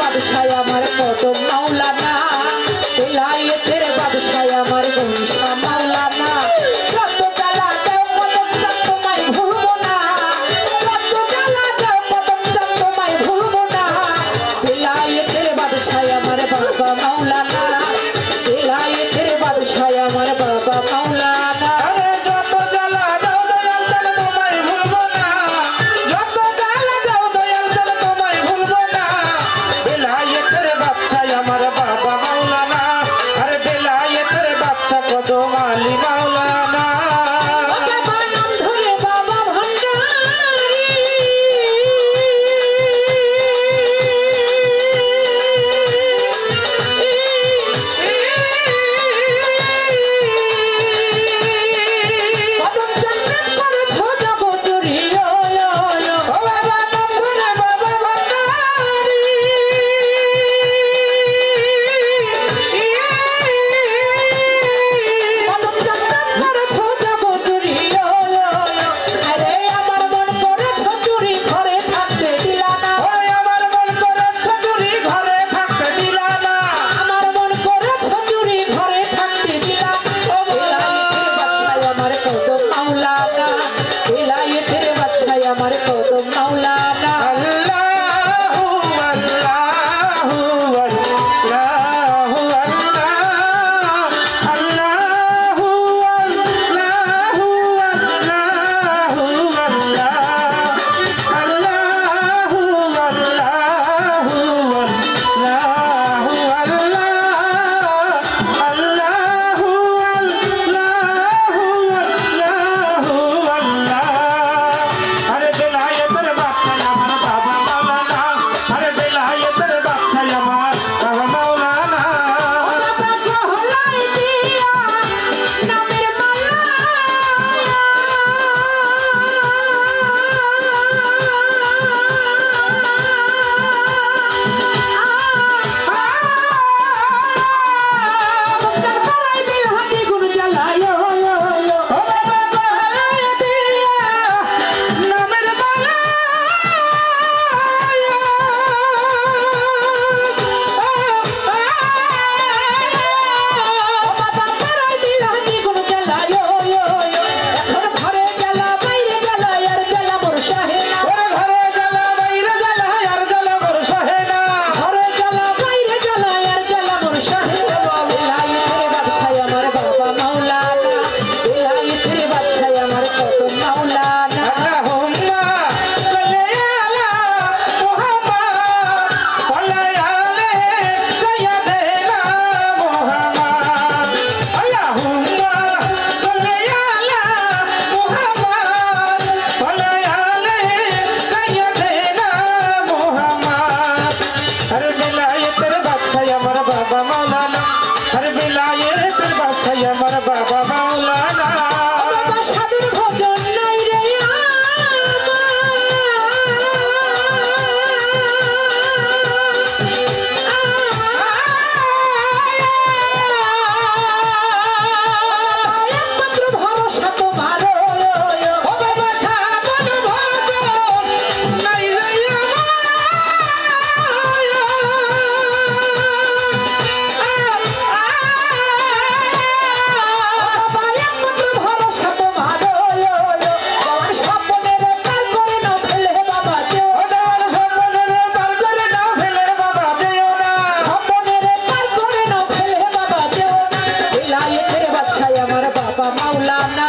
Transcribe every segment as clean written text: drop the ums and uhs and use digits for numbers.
বাদশাহ আমার কদম মাওলানা বেলায়েতের বাদশাহ আমার গৌসা মাওলানা যত জ্বালা দাও কদম চাঁদ তোমায় ভুলবো না যত জ্বালা দাও কদম চাঁদ তোমায় ভুলবো না বেলায়েতের বাদশাহ আমার বাবা মাওলানা বেলায়েতের বাদশাহ আমার বাবা মাওলানা যত জ্বালা দাও দয়াল চাঁদ তোমায় ভুলবো না যত জ্বালা দাও দয়াল চাঁদ তোমায় ভুলবো না বেলায়েতের বাদশাহ আমার বাবা মাওলানা আরে বেলায়েতের বাদশাহ কদম আলী মাওলানা বাবা নাম ধরে বাবা ভান্ডারী কদম জান্নাত করেছো জগতরি ও বাবা নাম ধরে বাবা ভান্ডারী কদম জান্নাত করেছো জগতরি ও আরে আমার মন করেছো চুরি ঘরে থাকতে দিলা না ওই আমার মন করেছে চুরি ঘরে থাকতে দিলা না আমার মন করেছো চুরি ঘরে থাকতে দিলা ও বেলায়েতের বাদশাহ আমার কদম মাওলানা আল্লাহু আল্লাহু আল্লাহু আল্লাহু আল্লাহু আল্লাহু আল্লাহু আল্লাহু আরে বেলায়েতের বাদশাহ আমার বাবা মাওলানা আরে বেলায়েতের বাদশাহ আমার বাবা মাওলানা বাবা গহলাই দিয়া নামের মালা চার পালাই দিল হাতে গুণ জ্বালায় ও বাবা গহলাই দিয়া নামের মালা বাবা পালাই দিল হাতে গুণ জ্বালায় এখন ঘরে জ্বালা বাইরে জ্বালা আর জ্বালা মোর শাহে না ওরে ঘরে জ্বালা বাইরে জ্বালা আর জ্বালা মোর সহে না ঘরে জ্বালা বাইরে জ্বালা আর জ্বালা মোর শাহে বেলায়েতের বাদশাহ আমার বাবা মাওলানা বেলায়েতের বাদশাহ আমার কদম মাওলানা আল্লাহুম্মা সাল্লি আলা মুহাম্মাদ ওয়া আলা সাইয়্যিদিনা মুহাম্মাদ আল্লাহুম্মা সাল্লি আলা মুহাম্মাদ ওয়া আলা সাইয়্যিদিনা মুহাম্মাদ আরে বেলায়েতের বাদশাহ আমার বাবা মাওলানা আরে বেলায়েতের বাদশাহ আমার বাবা মাওলানা বাবা সাধুর ভজন নাই রে একমাত্র ভরসা তোমার ও বাবা সাধন ভজন নাই রে বাবা একমাত্র ভরসা তোমার বাবার স্বপ্নের পার করে নাও ফেলে বাবা যেও ও দেওয়ার সম্মানের পার করে নাও ফেলে বাবা যেও না স্বপ্নের পার করে নাও ফেলে বাবা যেও না বেলায়েতের বাদশাহ আমার বাবা মাওলানা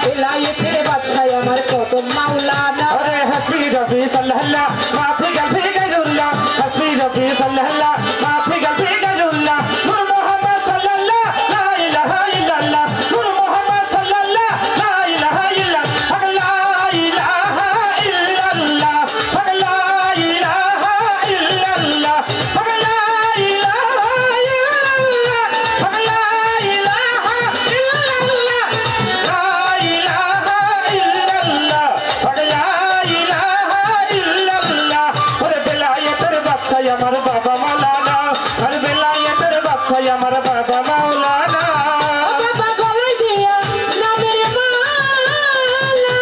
বেলায়েতের বাদশাহ আমার কদম মাওলানা আরে হাসবি রবি সাল্লাল্লাহ মাফি গলফি গায়রুল্লাহ হাসবি রবি সাল্লাল্লাহ মাফি গলফি গায়রুল্লাহ নূর মুহাম্মদ সাল্লাল্লাহ লা ইলাহা ইল্লাল্লাহ নূর মুহাম্মদ সাল্লাল্লাহ লা ইলাহা ইল্লাল্লাহ লা ইলাহা ইল্লাল্লাহ লা ইলাহা ইল্লাল্লাহ লা ইলাহা ইল্লাল্লাহ লা ইলাহা ইল্লাল্লাহ লা ইলাহা ইল্লাল্লাহ লা ইলাহা ইল্লাল্লাহ ওরে বেলায়েতের বাদশাহ আমার বাবা মাওলানা আরে বেলায়েতের বাদশাহ আমার বাবা মাওলানা বাবা গলায় দিয়া নামের মালা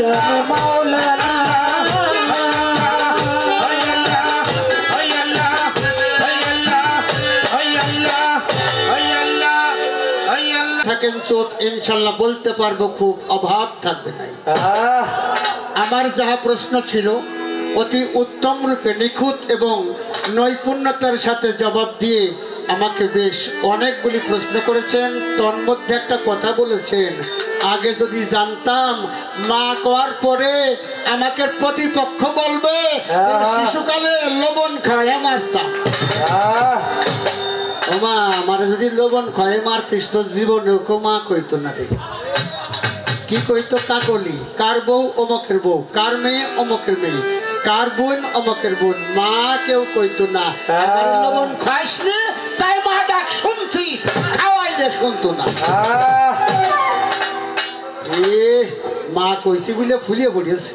জানে মাওলানা থাকেন চোট ইনশাল্লাহ বলতে পারবো, খুব অভাব থাকবে না। আমার যাহা প্রশ্ন ছিল অতি উত্তম রূপে নিখুঁত এবং নৈপুণ্যতার সাথে জবাব দিয়ে আমাকে বেশ অনেকগুলি প্রশ্ন করেছেন। তন্মধ্যে একটা কথা বলেছেন, আগে যদি জানতাম মা করার পরে আমাকে প্রতিপক্ষ বলবে শিশুকালে লবণ খাওয়া মারতাম। ও মা, আমার যদি লবণ খাওয়া মারতিস তো জীবনেও মা কইতো না রে। কি কইতো? কাকলি, কার বউ অমকের বউ, কার মেয়ে অমকের মেয়ে, কার বোন অমকের বোন, মা কেউ কইতো না। লবণ খাইসনি তাই মা ডাক শুনছিস, খাওয়াইলে শুনতো না। এ মা কইছি বলে ফুলিয়ে পড়িয়েছে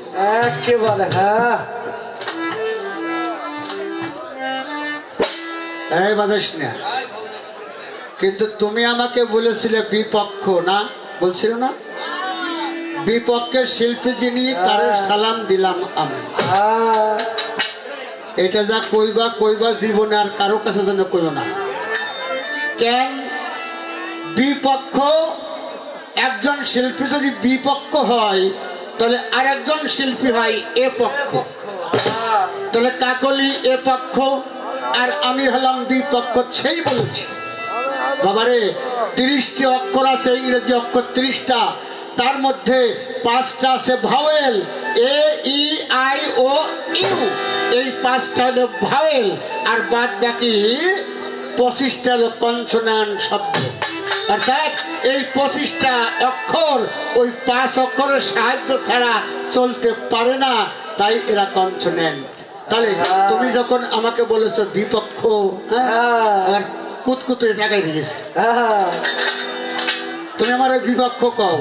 একেবারে। এই বাদাস না, কিন্তু তুমি আমাকে বলেছিলে বিপক্ষ না, বলছিল না? বিপক্ষের শিল্পী যিনি তার সালাম দিলাম আমি। এটা যা কইবা কইবা জীবনে আর কারো কাছে যেন কইও না। কেন? বিপক্ষ একজন শিল্পী যদি বিপক্ষ হয় তাহলে আরেকজন শিল্পী হয় এ পক্ষ। তাহলে কাকলি এ পক্ষ আর আমি হলাম বিপক্ষ, সেই বলেছি। বাবারে 30টি অক্ষর আছে, ইংরেজি অক্ষর 30টা, তার মধ্যে 5টা আছে vowel, A E I O U, এই 5টা হলো ভাওয়েল, আর বাদ বাকি 25টা হলো কনসোনান্ট শব্দ। অর্থাৎ এই 25টা অক্ষর ওই 5 অক্ষরের সাহায্য ছাড়া চলতে পারে না, তাই এরা কনসোনেন্ট। তাহলে তুমি যখন আমাকে বলেছো বিপক্ষ, আর কুতকুতে দেখাই দিয়েছে, তুমি আমার বিপক্ষ কও,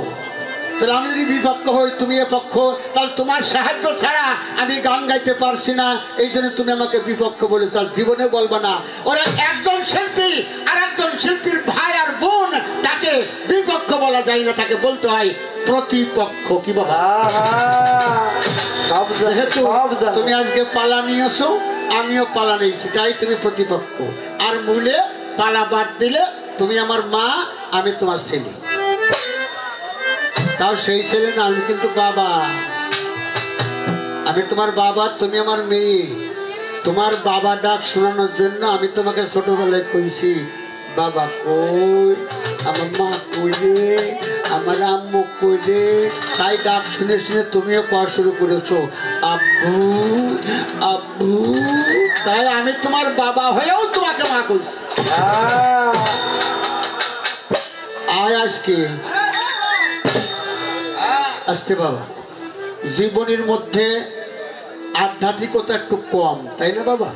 তাহলে আমি যদি বিপক্ষ হই তুমি এ পক্ষ, তাহলে তোমার সাহায্য ছাড়া আমি গান গাইতে পারছি না, এই জন্য তুমি আমাকে বিপক্ষ বলেছ। জীবনে বলবা না। ওরা একজন শিল্পী আর একজন শিল্পীর ভাই আর বোন, তাকে বিপক্ষ বলা যায় না, তাকে বলতে হয় প্রতিপক্ষ। কি বাবা? যেহেতু তুমি আজকে পালা নিয়েছো, আমিও পালা নিয়েছি, তাই তুমি প্রতিপক্ষ। আর মূলে পালা বাদ দিলে তুমি আমার মা, আমি তোমার ছেলে। তাও সেই ছেলে না, আমি কিন্তু বাবা। আমি তোমার বাবা, তুমি আমার মেয়ে। তোমার বাবা ডাক শোনানোর জন্য আমি তোমাকে ছোটবেলায় কইছি বাবা কই, আমার মা কই রে, আমার আম্মু কই রে। তাই ডাক শুনে শুনে তুমিও কোয়া শুরু করেছো আব্বু আব্বু। তাই আমি তোমার বাবা হয়েও তোমাকে মা কইছি। আয় আজকে আসতে বাবা, জীবনের মধ্যে আধ্যাত্মিকতা একটু কম, তাই না বাবা?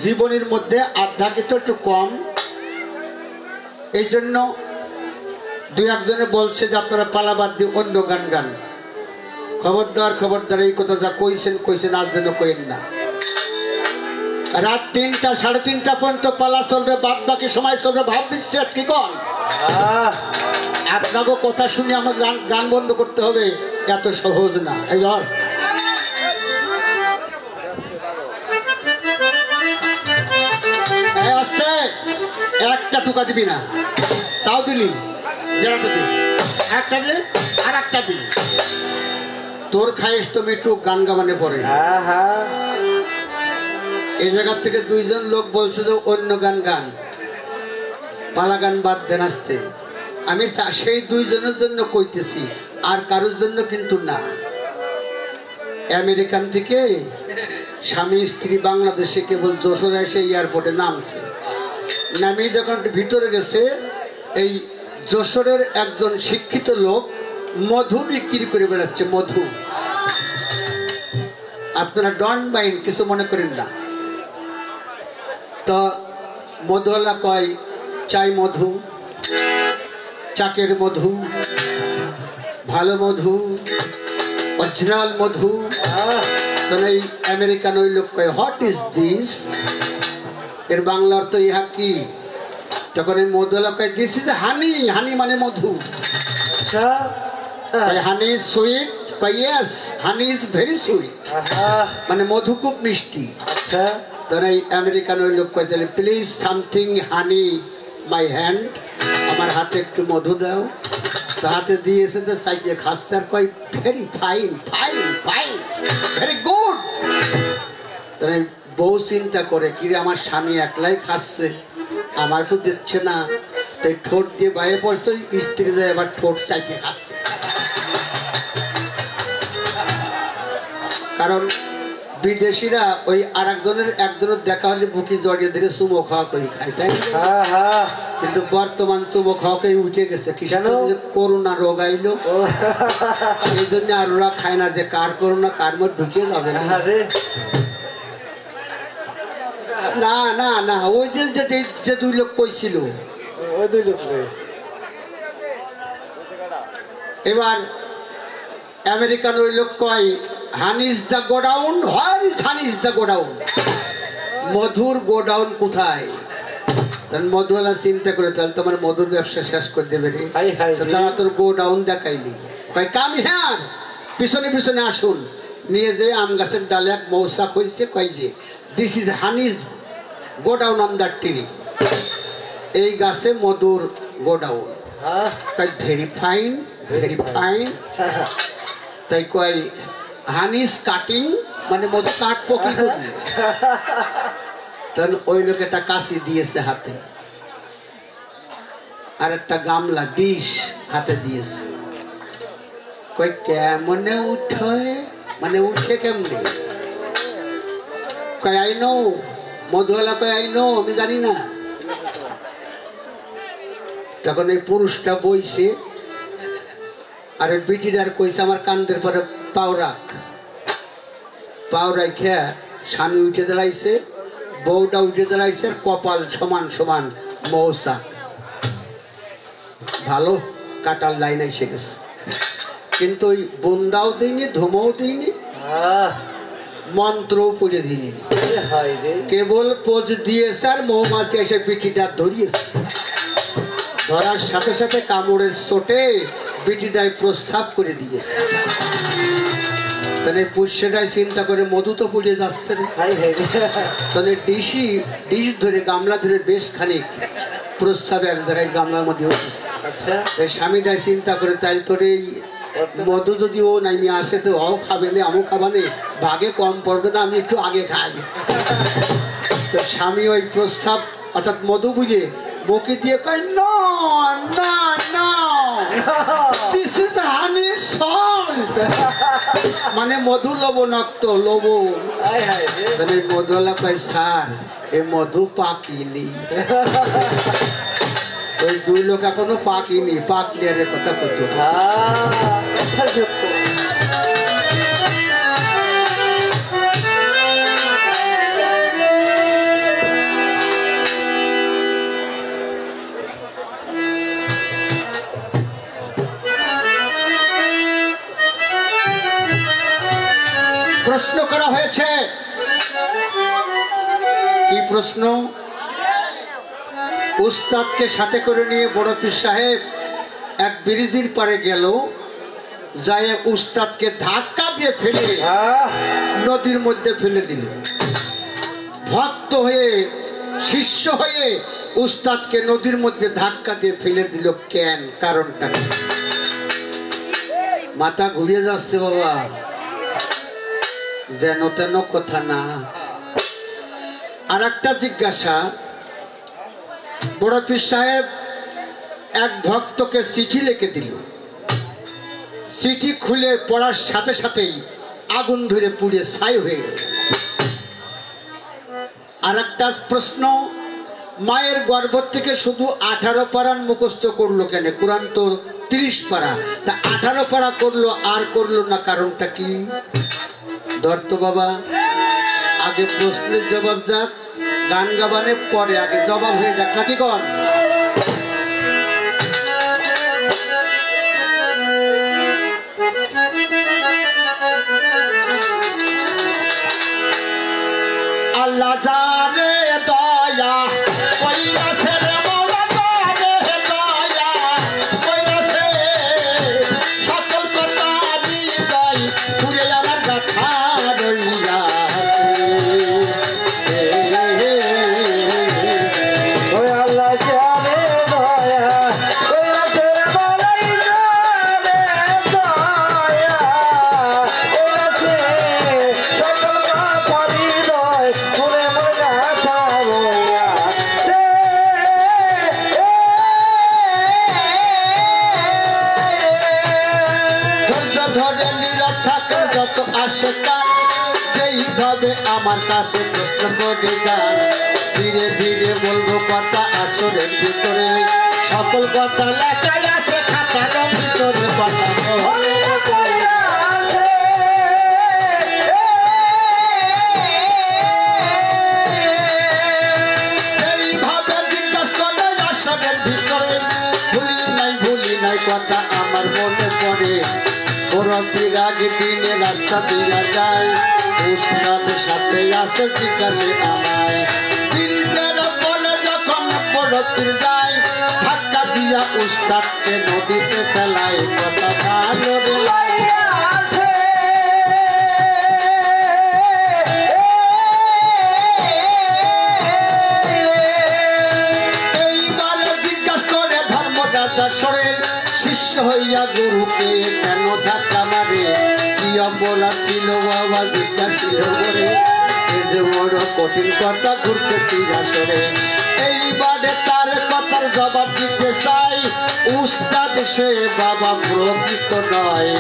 জীবনের মধ্যে আধ্যাত্মিকতা একটু কম, এই জন্য 2-1 জনে বলছে যে আপনারা পালাবাদ দিয়ে অন্য গান গান। খবরদার খবরদার, এই কথা যা কইছেন কইছেন, আজ যেন কইেন না। রাত 3টা 3:30 পর্যন্ত পালা চলবে, বাদ বাকি সময় চলবে ভাব দিচ্ছে। কি কন? আপনাকে কথা শুনে আমার গান বন্ধ করতে হবে, এত সহজ না। এই ধর আসতে, একটা টুকা দিবি না, তাও দিলি একটা দে আর একটা দি। তোর খাইস তুমি একটু গান গামানে পরে। এই জায়গার থেকে 2 জন লোক বলছে যে অন্য গান গান, পালা গান বাদ দেন আসতে। আমি সেই 2 জনের জন্য কইতেছি, আর কারোর জন্য কিন্তু না। আমেরিকান থেকে স্বামী স্ত্রী বাংলাদেশে কেবল যশোরে এসে এয়ারপোর্টে নামছে। নামে যখন ভিতরে গেছে, এই যশোরের একজন শিক্ষিত লোক মধু বিক্রি করে বেড়াচ্ছে। মধু, আপনারা ডন্ট মাইন্ড, কিছু মনে করেন না। তো মধুওয়ালা কয় চাই মধু, চাকের মধু, ভালো মধু, অরিজিনাল মধু। তখন এই আমেরিকান ওই লোক কয় হোয়াট ইজ দিস, এর বাংলা অর্থ ইহা কি? তখন এই মধুওয়ালা কয় দিস ইজ হানি। হানি মানে মধু। হানি সুইট কই yes honey is very sweet, আহা মানে মধু খুব মিষ্টি। আচ্ছা তখন এই আমেরিকান ওই লোক কইতে please something honey my hand, আমার হাতে একটু মধু দাও। তো হাতে দিয়েছে তো চাইকে খাচ্ছে আর কই very fine fine fine very good. তাহলে বউ চিন্তা করে কি রে আমার স্বামী একলাই খাচ্ছে আমার তো দিচ্ছে না, তাই ঠোঁট দিয়ে বাইরে পড়ছে, স্ত্রী যায় এবার ঠোঁট চাইকে খাচ্ছে। কারণ বিদেশিরা ওই আর একজনের দেখা হলে বুকি জড়িয়ে ধরে চুমো খাওয়া করে খায়, তাই না? আহা কিন্তু বর্তমান চুমো খাওয়াকে উঠে গেছে, কি কেন? করোনা রোগ আইলো ও এই জন্য আর ওরা খায় না, যে কার করোনা কার মধ্যে ঢুকে যাবে না। আরে না না না ওই যে দুই লোক কইছিল। ওই দুই লোক রে এবার আমেরিকান ওই লোক কয় হানি is the godown, where is honey is the godown, মধুর গোডাউন কোথায়? তখন মধুওয়ালা চিন্তা করে তাহলে তোমার মধুর ব্যবসা শেষ করে দেবে রে, হাই হাই তো তারা তোর গোডাউন দেখাইনি। কয় কাম হ্যাঁ পিছনে পিছনে আসুন, নিয়ে যে আম গাছের ডালে এক মৌসাক হয়েছে, কয় যে this is honey's godown on the tree, এই গাছে মধুর গোডাউন। হ্যাঁ কয় ভেরি ফাইন ভেরি ফাইন। তাই কয় হানিস কাটিং, মানে মধু কাটবো কি করি? তখন ওই লোক একটা কাশি দিয়েছে হাতে, আর একটা গামলা ডিশ হাতে দিয়েছে। কই কেমনে উঠে, মানে উঠে কেমনে? কয় আই নো, মধুওয়ালা কয় আই নো, আমি জানি না। তখন এই পুরুষটা বইছে, আরে বিটিটার কইছে আমার কান্দের পরে পাও রাখ। পাও রাখা স্বামী উঠে দাঁড়াইছে, বউটা উঠে দাঁড়াইছে, আর কপাল সমান সমান মৌসাক। ভালো কাটার লাইন এসে গেছে, কিন্তু ওই বন্দাও দিইনি, ধুমও দিইনি, আহ মন্ত্রও পড়ে দিইনি, হাই রে কেবল পোজ দিয়েছে আর মৌমাছি এসে পিঠিটা ধরিয়েছে। ধরার সাথে সাথে কামড়ের চোটে পিঠিটায় প্রস্রাব করে দিয়েছে। তাহলে পুষ্যটাই চিন্তা করে মধু তো পুড়ে যাচ্ছে না, হাই হাই রে তাহলে ডিশ ধরে গামলা ধরে বেশ খানিক প্রস্রাব এক জায়গায় গামলার মধ্যে উঠেছে। আচ্ছা এই স্বামীটাই চিন্তা করে তাই তোর এই মধু যদি ও নাইমে আসে তো ও খাবে না, আমও খাবানে, ভাগে কম পড়বে না, আমি একটু আগে খাই। তো স্বামী ওই প্রস্রাব অর্থাৎ মধু বুঝে বকে দিয়ে কয় নো না না দিস ইজ হানি সল্ট, মানে মধু লবণাক্ত লবণ। হাই হাই রে তাহলে মধুওয়ালা কয় স্যার এ মধু পাকিনি। ওই দুই লোক এখনো পাকিনি, পাকলে আর কথা কত। কথা সত্য প্রশ্ন করা হয়েছে, কি প্রশ্ন? উস্তাদকে সাথে করে নিয়ে বড় পীর সাহেব এক ব্রিজের পারে গেল, যায় উস্তাদকে ধাক্কা দিয়ে ফেলে নদীর মধ্যে ফেলে দিল। ভক্ত হয়ে শিষ্য হয়ে উস্তাদকে নদীর মধ্যে ধাক্কা দিয়ে ফেলে দিল কেন? কারণটা কি? মাথা ঘুরিয়ে যাচ্ছে বাবা, যেন তেন কথা না। আর একটা জিজ্ঞাসা, বড় পীর সাহেব এক ভক্তকে চিঠি লিখে দিল, চিঠি খুলে পড়ার সাথে সাথেই আগুন ধরে পুড়ে ছাই হয়ে গেল। আর একটা প্রশ্ন, মায়ের গর্ভ থেকে শুধু 18 পারার মুখস্থ করলো কেন? কোরআন তো 30 পারা, তা 18 পারা করলো আর করলো না, কারণটা কি? ধরতো বাবা, আগে প্রশ্নের জবাব যাক, গান গাবানে পরে আগে জবাব হয়ে যাক, নাকি কন? আল্লাহ জানে দয়া কইরাছে রে মাওলা, জানে দয়া কইরাছে, সকল কথা হৃদয় আসে কান যেইভাবে আমার কাছে প্রশ্ন করে যান ধীরে ধীরে বলবো কথা আসরের ভিতরে সকল কথা লেখাই আছে খাতার ভিতরে কথা এইভাবে জিজ্ঞাসা করে আসরের ভিতরে ভুলি নাই কথা আমার মনে পড়ে বরফির আগে দিনে রাস্তা দিয়া যায় উস্তাদের সাথে আসে জিজ্ঞাসে আমায় ব্রিজের বলে যখন বরফির যায় ধাক্কা দিয়া উস্তাদকে নদীতে ফেলায় কথা ভালো রে এইবারে জিজ্ঞাসা করে ধর্মদাতা সরে শিষ্য হইয়া গুরুকে কেন ধাক্কা মারে কি অপরাধ ছিল বাবা জিজ্ঞাসিল করে এই যে বড় কঠিন কথা ঘুরতে আসরে এইবারে তার কথার জবাব দিতে চাই উস্তাদ সে বাবা প্রকৃত নয়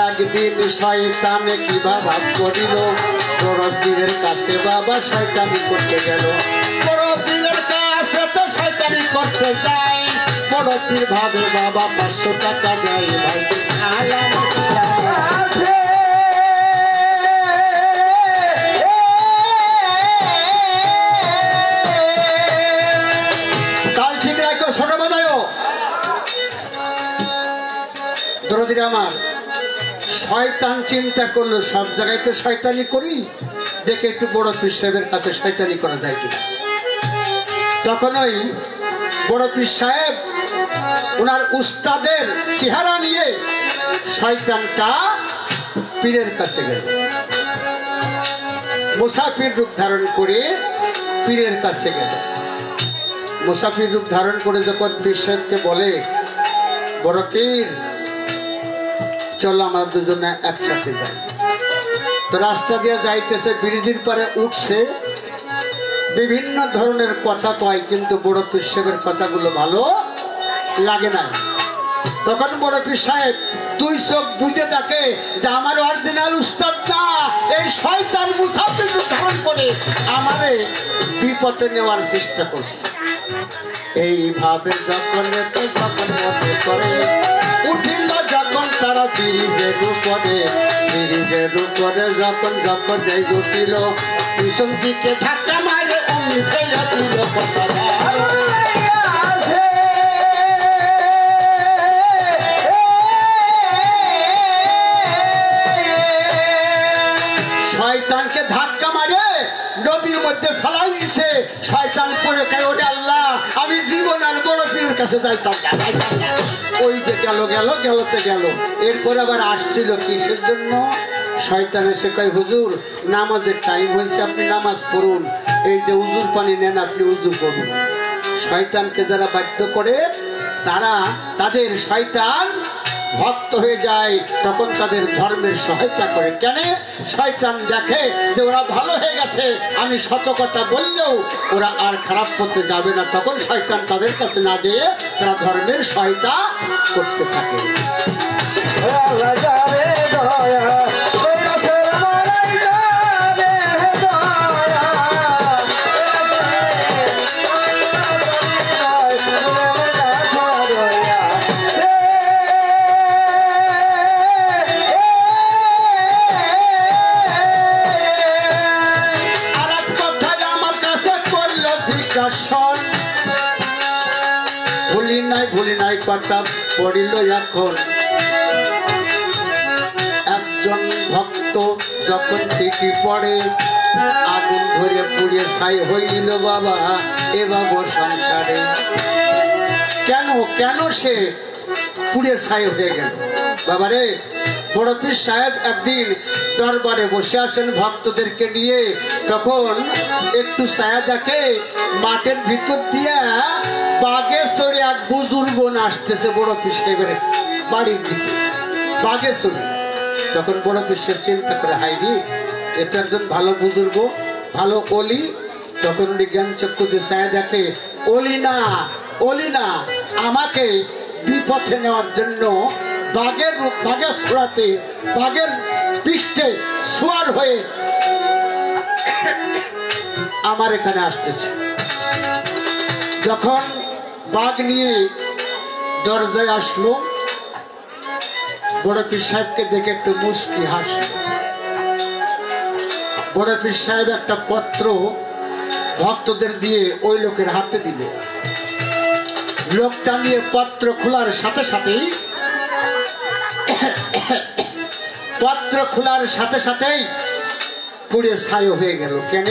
একদিন শয়তানে কি বাবা করিল বড় পীরের কাছে বাবা শয়তানি করতে গেল বড় পীরের কাছে তো শয়তানি করতে যায় বড় পীর ভাবে বাবা 500 টাকা দেয় ভাই তাল ঠিক রাখো ছোট বাজায় দরদিরা আমার শয়তান চিন্তা করলো সব জায়গায় তো শয়তানি করি দেখে একটু বড় পীর সাহেবের কাছে শয়তানি করা যায় কিনা তখন ওই বড় পীর সাহেব ওনার উস্তাদের চেহারা নিয়ে শয়তানটা পীরের কাছে গেল মুসাফির রূপ ধারণ করে পীরের কাছে গেল মুসাফির রূপ ধারণ করে যখন পীর সাহেবকে বলে বড় পীর চলো আমরা দুজনে একসাথে যাই তো রাস্তা দিয়ে যাইতেছে ব্রিজের পারে উঠছে বিভিন্ন ধরনের কথা কয় কিন্তু বড় পীর সাহেবের কথাগুলো ভালো লাগে না তখন বড় পীর সাহেব 2 চোখ বুঝে দেখে যে আমার অরিজিনাল উস্তাদ না এই শয়তান মুসাফির রূপ ধারণ করে আমারে বিপদে নেওয়ার চেষ্টা করছে এইভাবে যখন মনে করে উঠিল যখন তারা ব্রিজের উপরে যখন এই উঠিল পিছন দিকে ধাক্কা মারে অমনি ফেলে দিল কথা শয়তানকে ধাক্কা মারে নদীর মধ্যে ফেলাই দিয়েছে শয়তান পড়ে কয় ওরে আল্লাহ আমি জীবন আর বড় পীরের কাছে যাইতাম না ওই যে গেলতে গেল এরপর আবার আসছিল কিসের জন্য শয়তান এসে কয় হুজুর নামাজের টাইম হয়েছে আপনি নামাজ পড়ুন এই যে উজুর পানি নেন আপনি উজু করুন শয়তানকে যারা বাধ্য করে তারা তাদের শয়তান ভক্ত হয়ে যায় তখন তাদের ধর্মের সহায়তা করে কেন শয়তান দেখে যে ওরা ভালো হয়ে গেছে আমি সত কথা বললেও ওরা আর খারাপ করতে যাবে না তখন শয়তান তাদের কাছে না যেয়ে তারা ধর্মের সহায়তা করতে থাকে ভুলি নাই কথা পড়িল এখন একজন ভক্ত যখন চিঠি পড়ে আগুন ধরে পুড়িয়ে ছাই হইল বাবা এ বাবা সংসারে কেন সে পুড়িয়ে ছাই হয়ে গেল বাবারে বড় পীর সাহেব একদিন দরবারে বসে আছেন ভক্তদেরকে নিয়ে তখন একটু ছায়া দেখে মাঠের ভিতর দিয়া বাগে চড়ে এক বুজুর্গ আসতেছে বড় পীর সাহেবের বাড়ির দিকে বাগে চড়ে তখন বড় পীর সাহেব চিন্তা করে হাইরি এটা একজন ভালো বুজুর্গ ভালো অলি তখন উনি জ্ঞান চক্ষু দিয়ে ছায়া দেখে অলি না আমাকে বিপথে নেওয়ার জন্য বাঘের ছড়াতে বাঘের পৃষ্ঠে সোয়ার হয়ে আমার এখানে আসতেছে। যখন বাঘ নিয়ে দরজায় আসলো, বড় পীর সাহেবকে দেখে একটু মুস্কি হাসল। বড় পীর সাহেব একটা পত্র ভক্তদের দিয়ে ওই লোকের হাতে দিল। লোকটা নিয়ে পত্র খোলার সাথে সাথেই পুড়ে ছাই হয়ে গেল। কেন?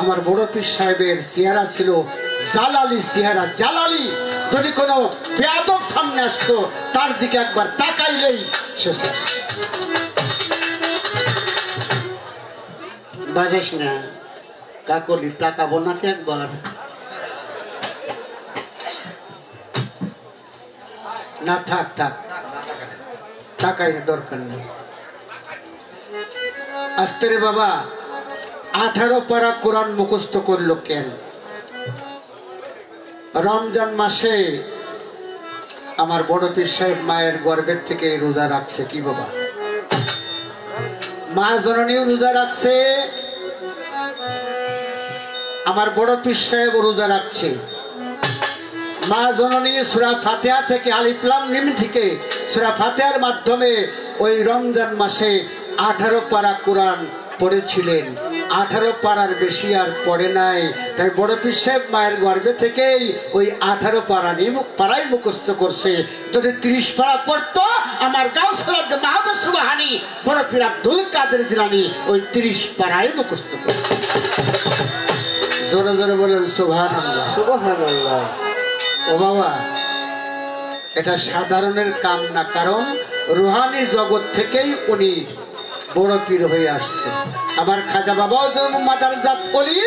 আমার বড় পীর সাহেবের চেহারা ছিল জালালি চেহারা, জালালি। যদি কোনো বেয়াদব সামনে আসতো তার দিকে একবার তাকাইলেই শেষ। বাজাস না কাকলি, তাকাবো নাকি একবার? না থাক থাক, তাকাই না, দরকার নেই। আস্তে রে বাবা, 18 পারা কোরআন মুখস্থ করলো কেন? রমজান মাসে আমার বড় পীর সাহেব মায়ের গর্ভের থেকে রোজা রাখছে। কি বাবা, মা জননীও রোজা রাখছে, আমার বড় পীর সাহেব রোজা রাখছে। মা জননী সূরা ফাতিহা থেকে আলিফ লাম মিম থেকে সূরা ফাতিহার মাধ্যমে ওই রমজান মাসে 18 পারা কোরআন পড়েছিলেন। 18 পারার বেশি আর পড়ে নাই। তাই বড় পীর সাহেব মায়ের গর্ভে থেকেই ওই 18 পারাই মুখস্থ করছে। যদি 30 পারা পড়তো আমার গাউসুল মাহবুব সুবহানী বড় পীর আব্দুল কাদের জিলানী ওই 30 পারাই মুখস্থ করতো। জোরে জোরে বলেন সুবহানাল্লাহ, সুবহানাল্লাহ। ও বাবা, এটা সাধারণের কাম না, কারণ রুহানি জগৎ থেকেই উনি বড় পীর হয়ে আসছে। আমার খাজা বাবাও যেমন মাদার জাত অলি,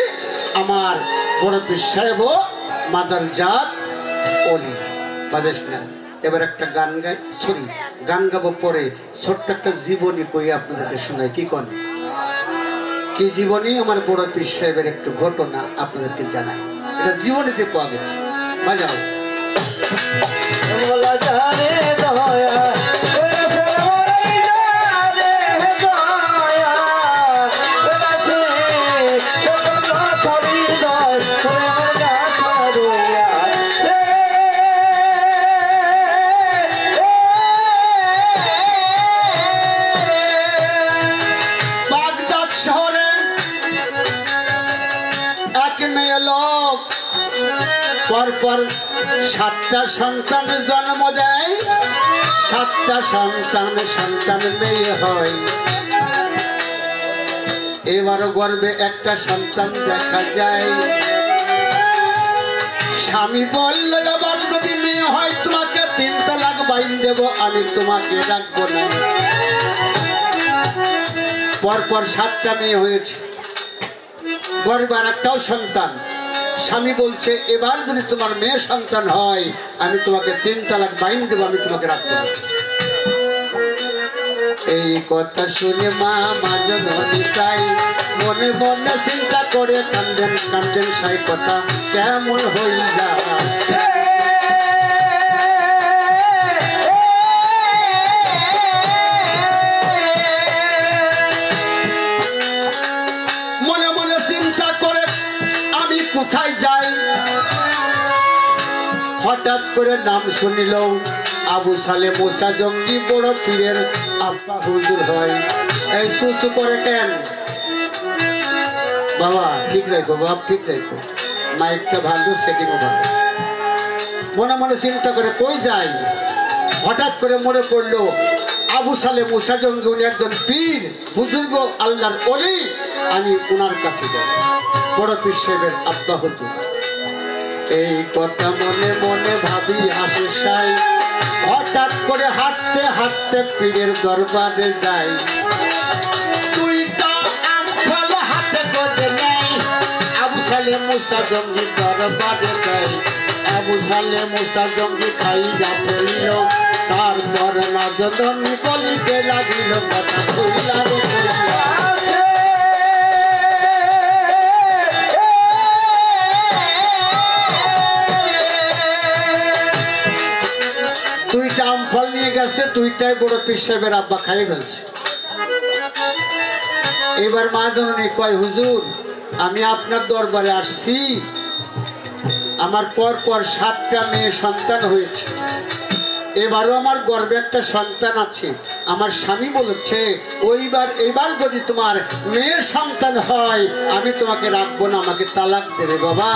আমার বড় পীর সাহেবও মাদার জাত অলি। বাদেশ না, এবার একটা গান গাই, সরি গান গাবো পরে। ছোট্ট একটা জীবনী কই আপনাদেরকে শোনাই। কি কোন কি জীবনী? আমার বড় পীর সাহেবের একটু ঘটনা আপনাদেরকে জানাই। এটা জীবনীতে পাওয়া গেছে। বাজাও। পরপর 7টা সন্তান জন্ম দেয়, 7টা সন্তান মেয়ে হয়। এবারও গর্ভে একটা সন্তান দেখা যায়। স্বামী বলল, এবার যদি মেয়ে হয় তোমাকে 3 তালাক বাইন দেব, আমি তোমাকে রাখবো না। পরপর 7টা মেয়ে হয়েছে, গর্ভে আর একটাও সন্তান। স্বামী বলছে, এবার যদি তোমার মেয়ে সন্তান হয় আমি তোমাকে 3 তালাক বাইন দেবো, আমি তোমাকে রাখবো না। এই কথা শুনে মা জননী তাই মনে মনে চিন্তা করে কান্দেন সাই কথা কেমন হই যাচ্ছে। মনে মনে চিন্তা করে আমি কোথায় যাই। হঠাৎ করে নাম শুনিল আবু সালে মুসা জঙ্গি বড় পীরের আব্বা হুজুর হয়। এই সুসু করে কেন বাবা? ঠিক রাখো বাপ, ঠিক রাখো, মাইকটা ভালো, সেটিংও ভালো। মনে মনে চিন্তা করে কই যাই। হঠাৎ করে মনে পড়লো আবু সালে মুসা জঙ্গি উনি একজন পীর বুজুর্গ আল্লাহর ওলি, আমি ওনার কাছে যাই, বড় পীর সাহেবের আব্বা হুজুর। এই কথা মনে মনে ভাবি হাসে সাই। হঠাৎ করে হাঁটতে হাঁটতে পীরের দরবারে যাই। 2টা আম ফল হাতে করে নেই, আবু সালে মুসা জঙ্গি দরবারে যাই। আবু সালে মুসা জঙ্গি খাইয়া ফেলিল, তারপর নজরনি বলিতে লাগিল কথা কইলা রে কইলা। 2টা আম ফল নিয়ে গেছে, 2টাই বড় পীর সাহেবের আব্বা খাইয়ে ফেলছে। এবার মা জননী কয় হুজুর আমি আপনার দরবারে আসছি, আমার পর পর 7টা মেয়ে সন্তান হয়েছে, এবারও আমার গর্ভে একটা সন্তান আছে। আমার স্বামী বলেছে এইবার যদি তোমার মেয়ে সন্তান হয় আমি তোমাকে রাখবো না, আমাকে তালাক দেবে। বাবা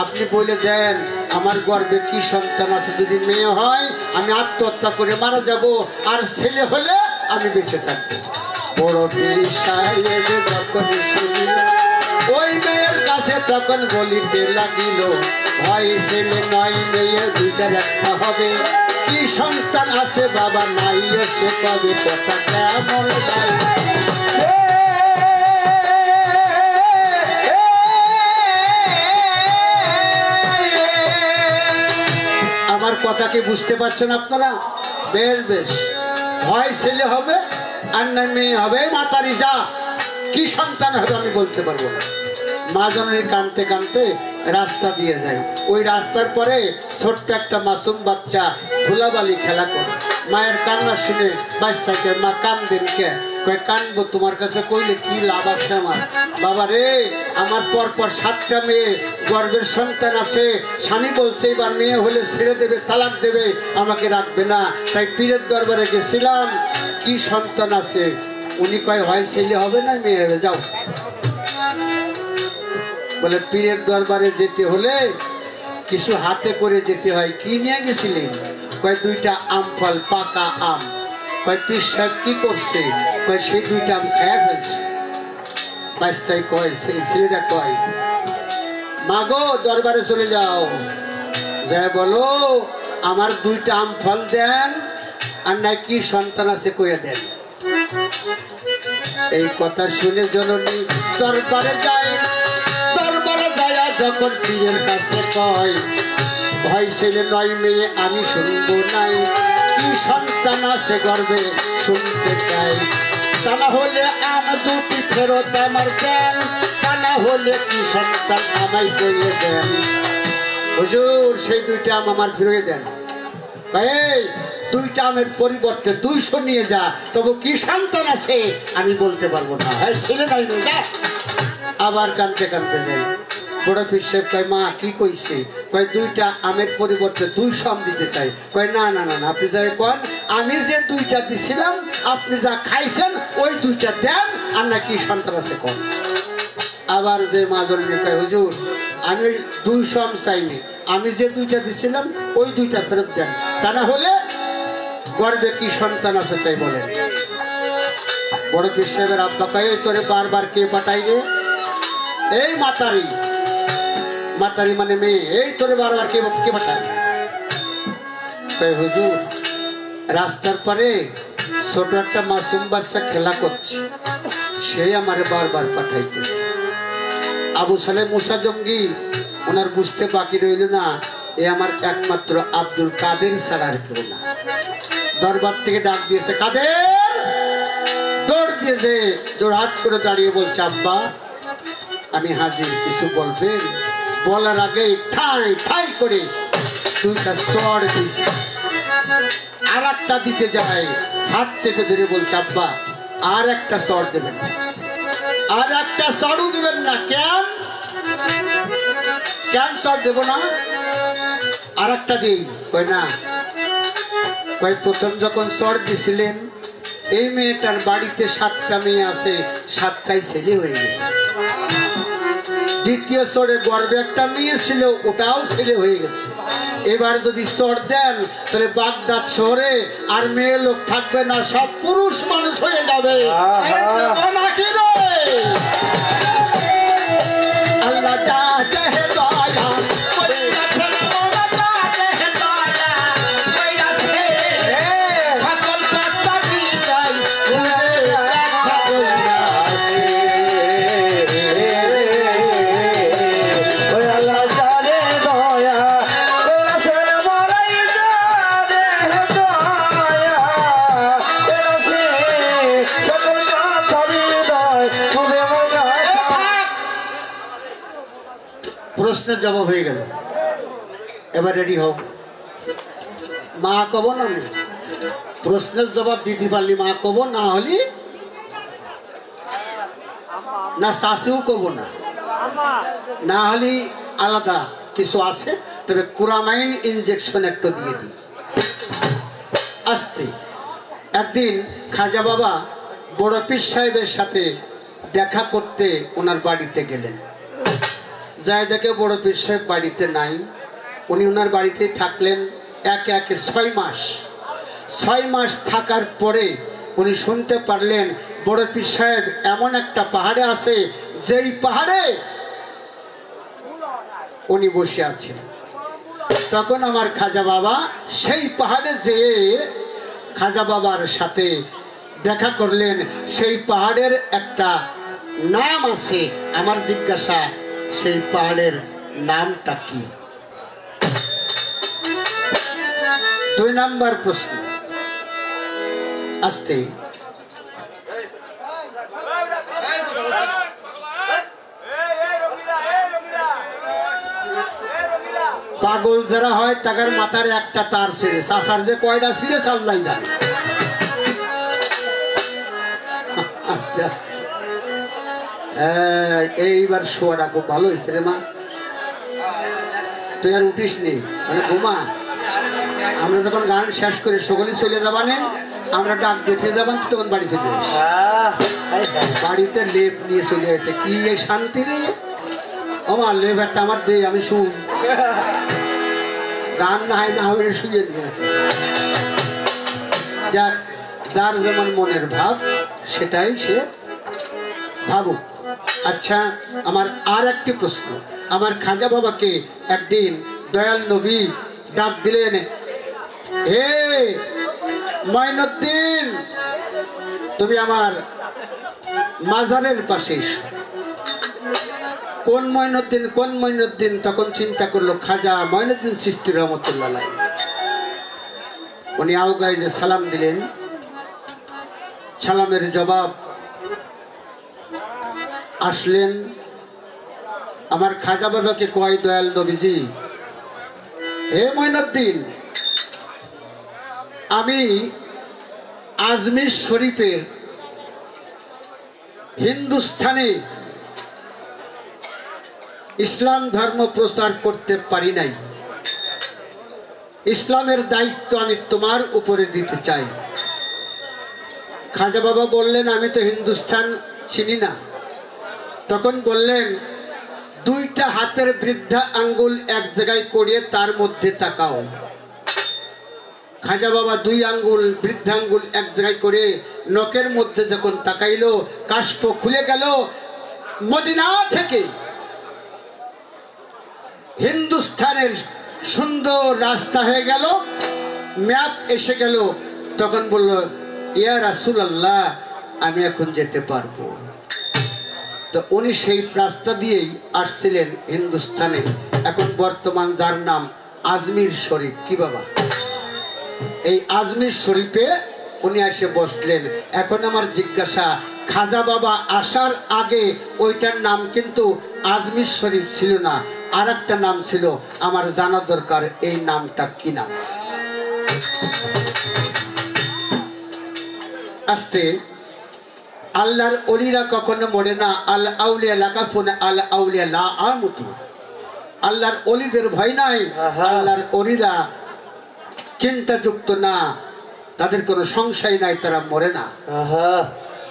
আপনি বলে দেন আমার গর্ভে কি সন্তান আছে, যদি মেয়ে হয় আমি আত্মহত্যা করে মারা যাব, আর ছেলে হলে আমি বেঁচে থাকবো। বড় পীর সাহেব যখন শুনিল ওই মেয়ের কাছে তখন বলিতে লাগিল, ভয় ছেলে নয় মেয়ে দুইটার একটা হবে, কি সন্তান আছে বাবা নাই সে কবে কথা কেমন আমার কথা কি বুঝতে পারছেন আপনারা? বেশ বেশ, হয় ছেলে হবে আর না মেয়ে হবে। মাতারি যা কি সন্তান হবে আমি বলতে পারবো না। মা জননী কানতে কানতে রাস্তা দিয়ে যায়। ওই রাস্তার পরে ছোট্ট একটা মাসুম বাচ্চা ধুলাবালি খেলা করে। মায়ের কান্না শুনে বাচ্চাকে মা কান্দেন কে? কয় কানবো তোমার কাছে কইলে কি লাভ আছে আমার? বাবা রে আমার পরপর 7টা মেয়ে গর্ভের সন্তান আছে, স্বামী বলছে এবার মেয়ে হলে ছেড়ে দেবে, তালাক দেবে, আমাকে রাখবে না, তাই পীরের দরবারে গেছিলাম, কি সন্তান আছে? উনি কয় হয় ছেলে হবে না মেয়ে হবে, যাও। বলে পীরের দরবারে যেতে হলে কিছু হাতে করে যেতে হয়। কি নিয়ে গেছিলেন? কয় 2টা আম ফল, পাকা আম। কয় পীর সাহেব কি করছে? কয় সেই 2টা আম খায়া ফেলছে। বাচ্চাই কয়, সেই ছেলেটা কয় মা গো দরবারে চলে যাও, যাই বলো আমার 2টা আম ফল দেন, আর না কি সন্তান আছে কইয়া দেন। এই কথা শুনে জননী দরবারে যায়। দরবারে যায় যখন পীরের কাছে কয় ভয় ছেলে নয় মেয়ে আমি শুনবো নাই, কি সন্তান আছে গর্বে শুনতে চাই, তা না হলে আম 2টি ফেরত আমার দেন, তা না হলে কি সন্তান আমায় করিয়ে দেন। হুজুর সেই 2টা আম আমার ফিরিয়ে দেন। এই 2টা আমের পরিবর্তে 200 নিয়ে যা, তবু কি সন্তান আছে আমি বলতে পারবো না, ছেলে নাই যা। আবার কানতে কানতে যাই। বড় পীর সাহেব কয় মা কি কইছে? কয় 2টা আমের পরিবর্তে 200 আম দিতে চাই। কয় না না না আপনি যাই কন, আমি যে 2টা দিছিলাম আপনি যা খাইছেন ওই 2টা দেন, আর না কি সন্তান আছে কন। আবার যে মা জননী কয় হুজুর আমি 200 আম চাইনি, আমি যে 2টা দিছিলাম ওই 2টা ফেরত দেন, তা না হলে গর্বে কি সন্তান আছে তাই বলেন। বড় পীর সাহেবের আব্বা কয় তোরে বারবার কে পাঠাইবে? এই মাতারি, মাতারি মানে মেয়ে, এই তোরে বারবার কে পাঠায়? কয় হুজুর রাস্তার পরে ছোট একটা মাসুম বাচ্চা খেলা করছে, সেই আমারে বারবার পাঠাইতেছে। আবু সালেহ মুসা জঙ্গি ওনার বুঝতে বাকি রইল না, এ আমার একমাত্র আব্দুল কাদের ছাড়া আর কেউ না। দরবার থেকে ডাক দিয়েছে কাদের, দৌড় দিয়েছে, জোড়হাত করে দাঁড়িয়ে বলছে আব্বা আমি হাজির, কিছু বলবেন? বলার আগে ঠাই ঠাই করে 2টা চড় দিয়েছে। আর একটা দিতে যায়, হাত চেপে ধরে বলছে আব্বা আর একটা চড় দেবেন, আর একটা চড়ও দেবেন না। কেন কেন চড় দেব না? আর একটা দিই। কয় না, কয় প্রথম যখন চড় দিছিলেন এই মেয়েটার বাড়িতে 7টা মেয়ে আছে, 7টাই ছেলে হয়ে গেছে। দ্বিতীয় চড়ে গর্বে একটা মেয়ে ছিল, ওটাও ছেলে হয়ে গেছে। এবার যদি চড় দেন তাহলে বাগদাদ শহরে আর মেয়ে লোক থাকবে না, সব পুরুষ মানুষ হয়ে যাবে। আল্লাহ যা চাহে দয়া প্রশ্নের জবাব হয়ে গেল। এবার রেডি হোক, মা কব না, প্রশ্নের জবাব দিতে পারলি মা কব, না হলি না শাশিও কব না, না হলে আলাদা কিছু আছে, তবে কুরামাইন ইনজেকশন একটু দিয়ে দিই। আসতে একদিন খাজা বাবা বড় পীর সাহেবের সাথে দেখা করতে ওনার বাড়িতে গেলেন। যাই দেখে বড় পীর সাহেব বাড়িতে নাই। উনি ওনার বাড়িতেই থাকলেন একে একে 6 মাস। 6 মাস থাকার পরে উনি শুনতে পারলেন বড় পীর সাহেব এমন একটা পাহাড়ে আছে, যেই পাহাড়ে উনি বসে আছেন। তখন আমার খাজা বাবা সেই পাহাড়ে যেয়ে খাজা বাবার সাথে দেখা করলেন। সেই পাহাড়ের একটা নাম আছে। আমার জিজ্ঞাসা, সেই পাহাড়ের নামটা কি? 2 নাম্বার প্রশ্ন। আসতে পাগল যারা হয় তাদের মাথার একটা তার ছিঁড়ে, চাষার যে কয়টা ছিঁড়ে চাল্লাই যায়। আস্তে আস্তে এইবার শোয়াটা খুব ভালো হয়েছে রে মা। তুই আর উঠিস নি, মানে ঘুমা। আমরা যখন গান শেষ করে সকলে চলে যাবানে, আমরা ডাক দেখে যাবান, তখন বাড়ি চলে আসি। বাড়িতে লেপ নিয়ে চলে আসছে। কি এই শান্তি রে, আমার লেপ একটা আমার দে, আমি শুন। গান না হয় না হবে, শুয়ে নিয়ে যাক, যার যেমন মনের ভাব সেটাই সে ভাবুক। আচ্ছা, আমার আর একটি প্রশ্ন। আমার খাজা বাবাকে একদিন দয়াল নবী ডাক দিলেন, হে মঈনুদ্দিন, তুমি আমার মাজারের পাশে এসো। কোন মঈনুদ্দিন, কোন মঈনুদ্দিন? তখন চিন্তা করলো খাজা মঈনুদ্দিন চিশতি রহমতুল্লাহ আলাইহি। উনি আওগায় যে সালাম দিলেন, সালামের জবাব আসলেন। আমার খাজা বাবাকে কয়, দয়াল নবীজি, হে মঈনুদ্দিন, আমি আজমির শরীফের হিন্দুস্থানে ইসলাম ধর্ম প্রচার করতে পারি নাই। ইসলামের দায়িত্ব আমি তোমার উপরে দিতে চাই। খাজা বাবা বললেন, আমি তো হিন্দুস্থান চিনি না। তখন বললেন, 2টা হাতের বৃদ্ধা আঙ্গুল এক জায়গায় করিয়ে তার মধ্যে তাকাও। খাজা বাবা 2 আঙ্গুল বৃদ্ধা আঙ্গুল এক জায়গায় করে নখের মধ্যে যখন তাকাইলো, কাষ্ঠ খুলে গেল। মদিনা থেকে হিন্দুস্থানের সুন্দর রাস্তা হয়ে গেল, ম্যাপ এসে গেল। তখন বলল, ইয়া রাসূলুল্লাহ, আমি এখন যেতে পারবো। তো উনি সেই রাস্তা দিয়েই আসছিলেন হিন্দুস্থানে। এখন বর্তমান যার নাম আজমির শরীফ। কি বাবা? এই আজমির শরীফে উনি এসে বসলেন। এখন আমার জিজ্ঞাসা, খাজা বাবা আসার আগে ওইটার নাম কিন্তু আজমির শরীফ ছিল না, আর একটা নাম ছিল। আমার জানা দরকার এই নামটা কি নাম। আস্তে, আল্লাহর ওলিরা কখনো মরে না। আল আউলিয়া লাকাফুন আল আউলিয়া লা আমুতু। আল্লাহর ওলিদের ভয় নাই, আল্লাহর ওলিরা চিন্তাযুক্ত না, তাদের কোনো সংশয় নাই, তারা মরে না।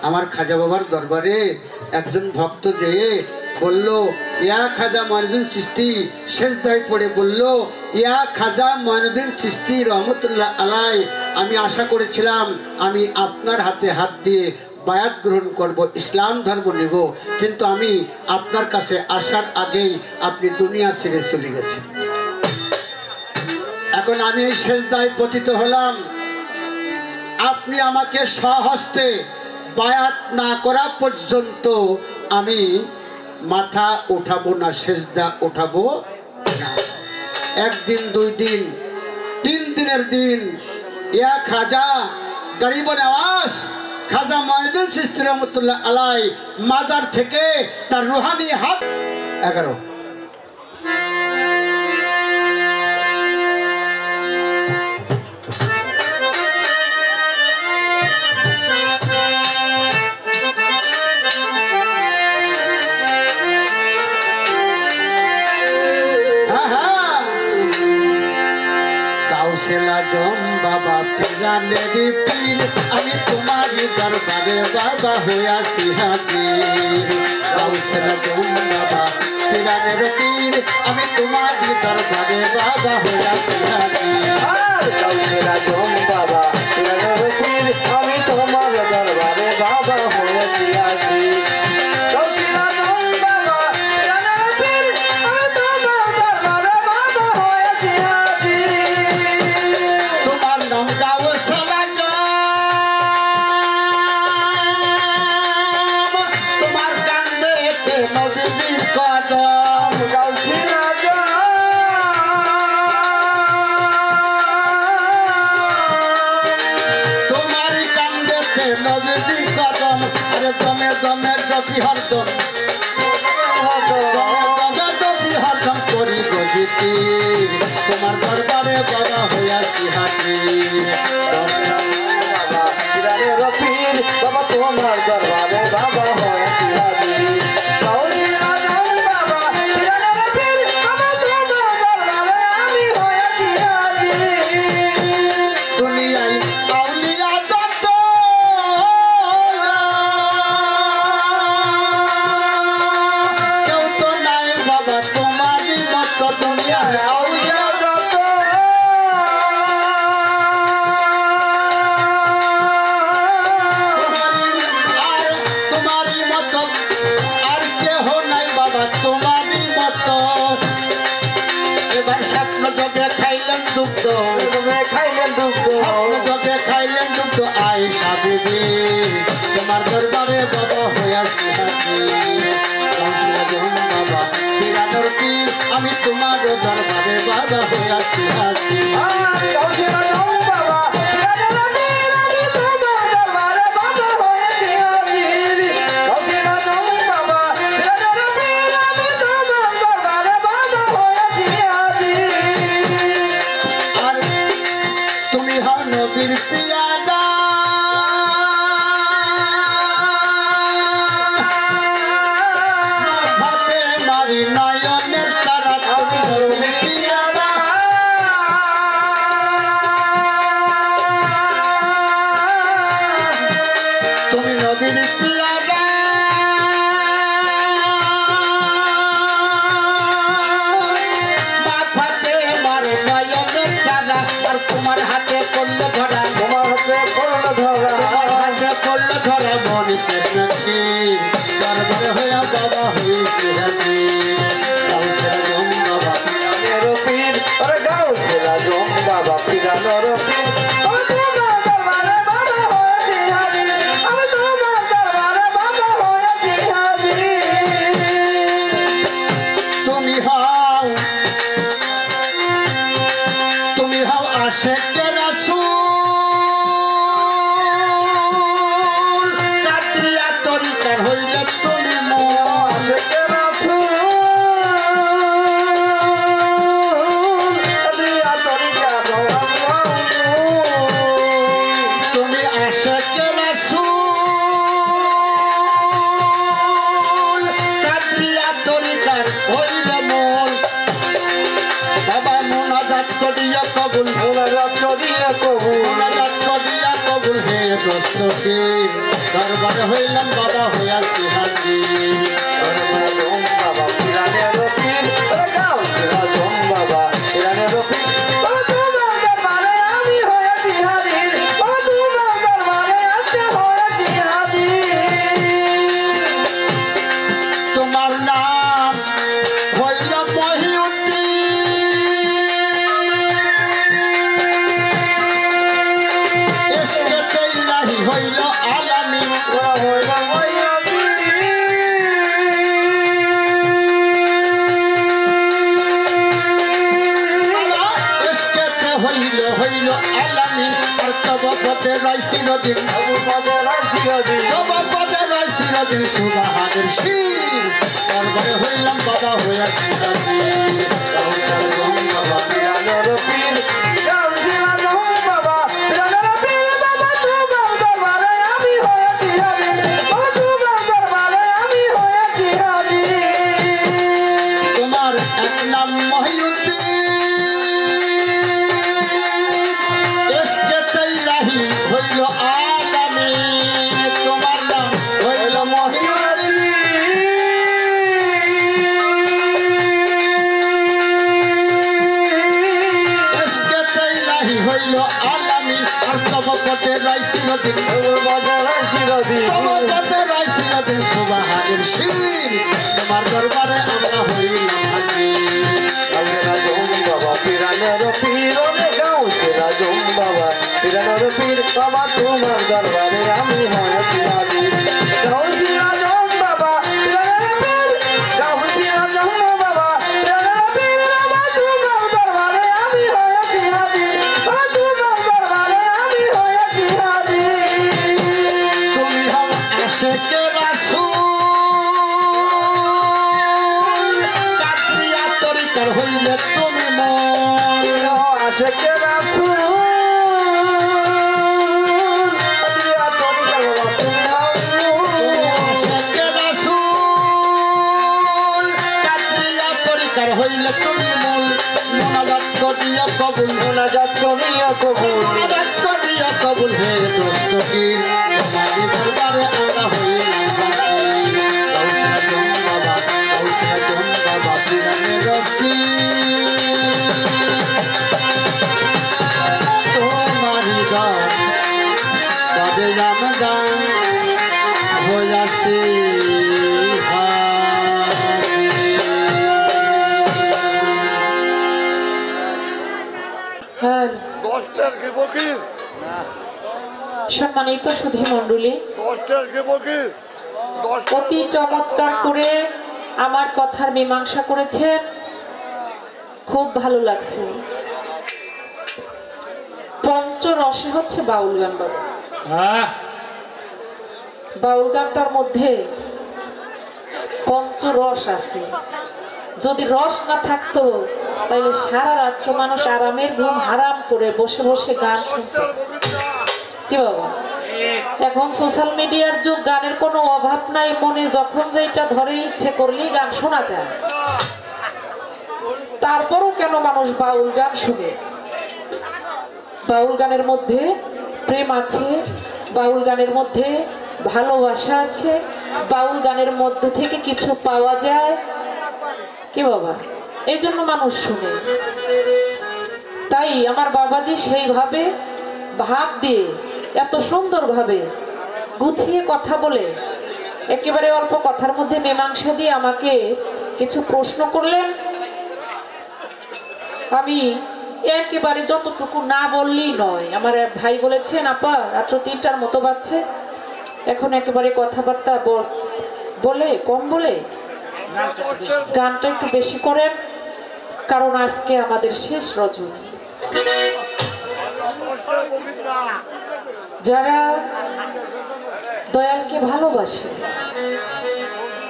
আমার খাজা বাবার দরবারে একজন ভক্ত যে বলল, ইয়া খাজা মঈনুদ্দিন চিশতি, সেজদায় পড়ে বলল, ইয়া খাজা মঈনুদ্দিন চিশতি রহমতুল্লাহ আলাইহি, আমি আশা করেছিলাম আমি আপনার হাতে হাত দিয়ে বায়াত গ্রহণ করব, ইসলাম ধর্ম নেব, কিন্তু আমি আপনার কাছে আসার আগেই আপনি দুনিয়া ছেড়ে চলে গেছেন। এখন আমি এই সেজদায় পতিত হলাম, আপনি আমাকে স্বহস্তে বায়াত না করা পর্যন্ত আমি মাথা উঠাবো না, সেজদা উঠাবো না। 1 দিন 2 দিন 3 দিনের দিন ইয়া খাজা গরিব নওয়াজ খাজা মঈনুদ্দিন চিশতি রহমতুল্লাহ আলাইহি মাজার থেকে তার রুহানি হাত 11 ও নবীর পীর আমি তোমারই দরবারে বাবা হইয়াছি হাজির গাউসের আজম বাবা পীরানের পীর আমি তোমারই দরবারে বাবা হইয়াছি হাজির গাউসের আজম বাবা পীরানের পীর আমি তোমার দরবারে বাবা হয়েছি হাজির গাউসের আজম বাবা পীরানের পীর আমি তোমার দরবারে বাবা হয়েছি হাজির তোমার নাম গাউসের আজম তোমার কান্দেতে নবীর কদম গাউসের আজম তোমারই কান্দেতে নবীর কদম আরে দমে দমে জপি হরদম হরদম করি গজিতি তোমার দরবারে বাবা হইয়াছি হাজির বাবা পীরানের পীর বাবা তোমার দরবারে বাবা হয়েছি হাজির গাউসের আজম বাবা পীরানের পীর বাবা তোমার দরবারে আমি হয়েছি হাজির দুনিয়ায় আউলিয়া দত্ত কেউ তো নাই বাবা তোমারই মতো দুনিয়ায় আউলিয়া তোমারই মতো আর কেহ নাই বাবা তোমারই মতো এবার স্বপ্ন যোগে খাইলেন দুগ্ধ খাইলেন দুঃখ স্বপ্ন যোগে খাইলেন দুগ্ধ আয়েশা বিবি তোমার দরবারে বাবা হইয়াছি হাজির গাউসের আজম বাবা পীরানের পীর আমি তোমার দরবারে বাবা হইয়াছি হাজির গাউসের আজম বাবা পীরানের পীর আমি তোমার দরবারে বাবা হয়েছি হাজির গাউসের আজম বাবা পীরানের পীর আমি তোমার দরবারে বাবা হয়েছি হাজির আর তুমি হও নবীর পিয়াদা মাথাতে মারি নয়নের তারা তুমি নবীর পিয়াদা তুমি নবীর পিয়াদা মাথাতে মারে নয়নের তারা আর তোমার হাতে পড়লে ধরা তোমার হাতে পড়ল ধরা তোমার হাতে পড়লে ধরা মনিতে নাকি দরবারে হইয়া বাবা হইছে হাজির গাউসের আজম বাবা পীরানের পীর ওরে গাউসের আজম বাবা পীরানের পীর আমি তোমার দরবারে বাবা হয়েছি হাজির আমি তোমার দরবারে বাবা হয়েছি হাজির তুমি হও আশেকে রাসূল কাদরিয়া তরিকার হইলে তুমি মোর আশেকে রাসূল কাদরিয়া তরিকা তুমি আশেকে রাসূল কাদরিয়া তরিকার হইলে মোর বাবা মুনাজাত করিয়া কবুল মোনাজাত করিয়া কবুল মুনাজাত করিয়া কবুল হে দস্তগীর দরবারে হইলাম বাবা হইয়াছি হাজির গাউসের আজম বাবা পীরানের পীর ওরে গাউসের আজম বাবা পীরানের পীর বাবা তোমার দরবারে আমি হয়েছি হাজির বাবা তোমার দরবারে আজকে হয়েছি হাজির তোমার নাম হইল মহিউদ্দিন ইশকে ইলাহি হইল আলামিন ওরা হইল বাবা ইশকে হইল আলামিন আর তব পদে রয় চিরদিন তব পদে রয় চিরদিন সুবহানের শির দরবারে হইলাম বাবা হইয়াছি হাজির গাউসের আজম বাবা পীরানের পীর গাউসের আজম বাবা পীরানের পীর বাবা তোমার দরবারে আমি হয়েছি হাজির বাবা তোমার দরবারে আমি হয়েছি হাজির তোমার এক নাম মহিউদ্দিন ইশকে ইলাহি চিরদিন তোমার বাজারায় চিরদিন তোমার বাজারায় চিরদিন সুবহানের শির তোমার দরবারে আমরা হইলাম হাজির রাজম বাবা পিরানের পীর রে গাউসে রাজম বাবা পিরানের পীর বাবা তোমার দরবারে আমি হয়েছি হাজির গাউসে রাজম বাবা পিরানের পীর গাউসে রাজম বাবা পিরানের পীর বাবা তোমার দরবারে আমি হয়েছি হাজির বাবা তোমার দরবারে আমি হয়েছি হাজির তুমি হও আশিকে রাসূল কাদরিয়া তরিকার হইলে তুমি মন আশিকে রাসূল কাদরিয়া তরিকার বাবা তুমি হও আশিকে রাসূল কাদরিয়া তরিকার হইলে তুমি মূল মোনাজাত করিয়া কবুল মোনাজাত করিয়া কবুল মোনাজাত করিয়া কবুল হে দস্তগীর তোমারই দরবারে আমরা হইলাম হাজির গাউসে আজম বাবা পিরানের পীর তোমারই গান তবে আমরা হইয়াছি হ্যাঁ, 10টার কি বকির সম্মানিত সুধী মণ্ডলী, 10টার কি বকির 10টা অতি চমৎকার করে আমার কথার মীমাংসা করেছেন, খুব ভালো লাগছে। পঞ্চরসে হচ্ছে বাউল গান। বাবা, বাউল গানটার মধ্যে পঞ্চরস আছে। যদি রস না থাকতো তাহলে সারা রাত্র মানুষ আরামের ঘুম হারাম করে বসে বসে গান শুনতো। কি বাবা, এখন সোশ্যাল মিডিয়ার যুগ, গানের কোনো অভাব নাই, মনে যখন যেটা ধরে ইচ্ছে করলেই গান শোনা যায়। তারপরও কেন মানুষ বাউল গান শুনে? বাউল গানের মধ্যে প্রেম আছে, বাউল গানের মধ্যে ভালোবাসা আছে, বাউল গানের মধ্যে থেকে কিছু পাওয়া যায়। কি বাবা, এই জন্য মানুষ শুনে। তাই আমার বাবাজি সেইভাবে ভাব দিয়ে এত সুন্দরভাবে গুছিয়ে কথা বলে একেবারে অল্প কথার মধ্যে মীমাংসা দিয়ে আমাকে কিছু প্রশ্ন করলেন। আমি একেবারে যতটুকু না বললেই নয়। আমার এক ভাই বলেছেন, আপা রাত্র 3টার মতো বাজছে, এখন একেবারে কথাবার্তা বলে কম বলে গানটা একটু বেশি করেন, কারণ আজকে আমাদের শেষ রজনী। যারা দয়ালকে ভালোবাসে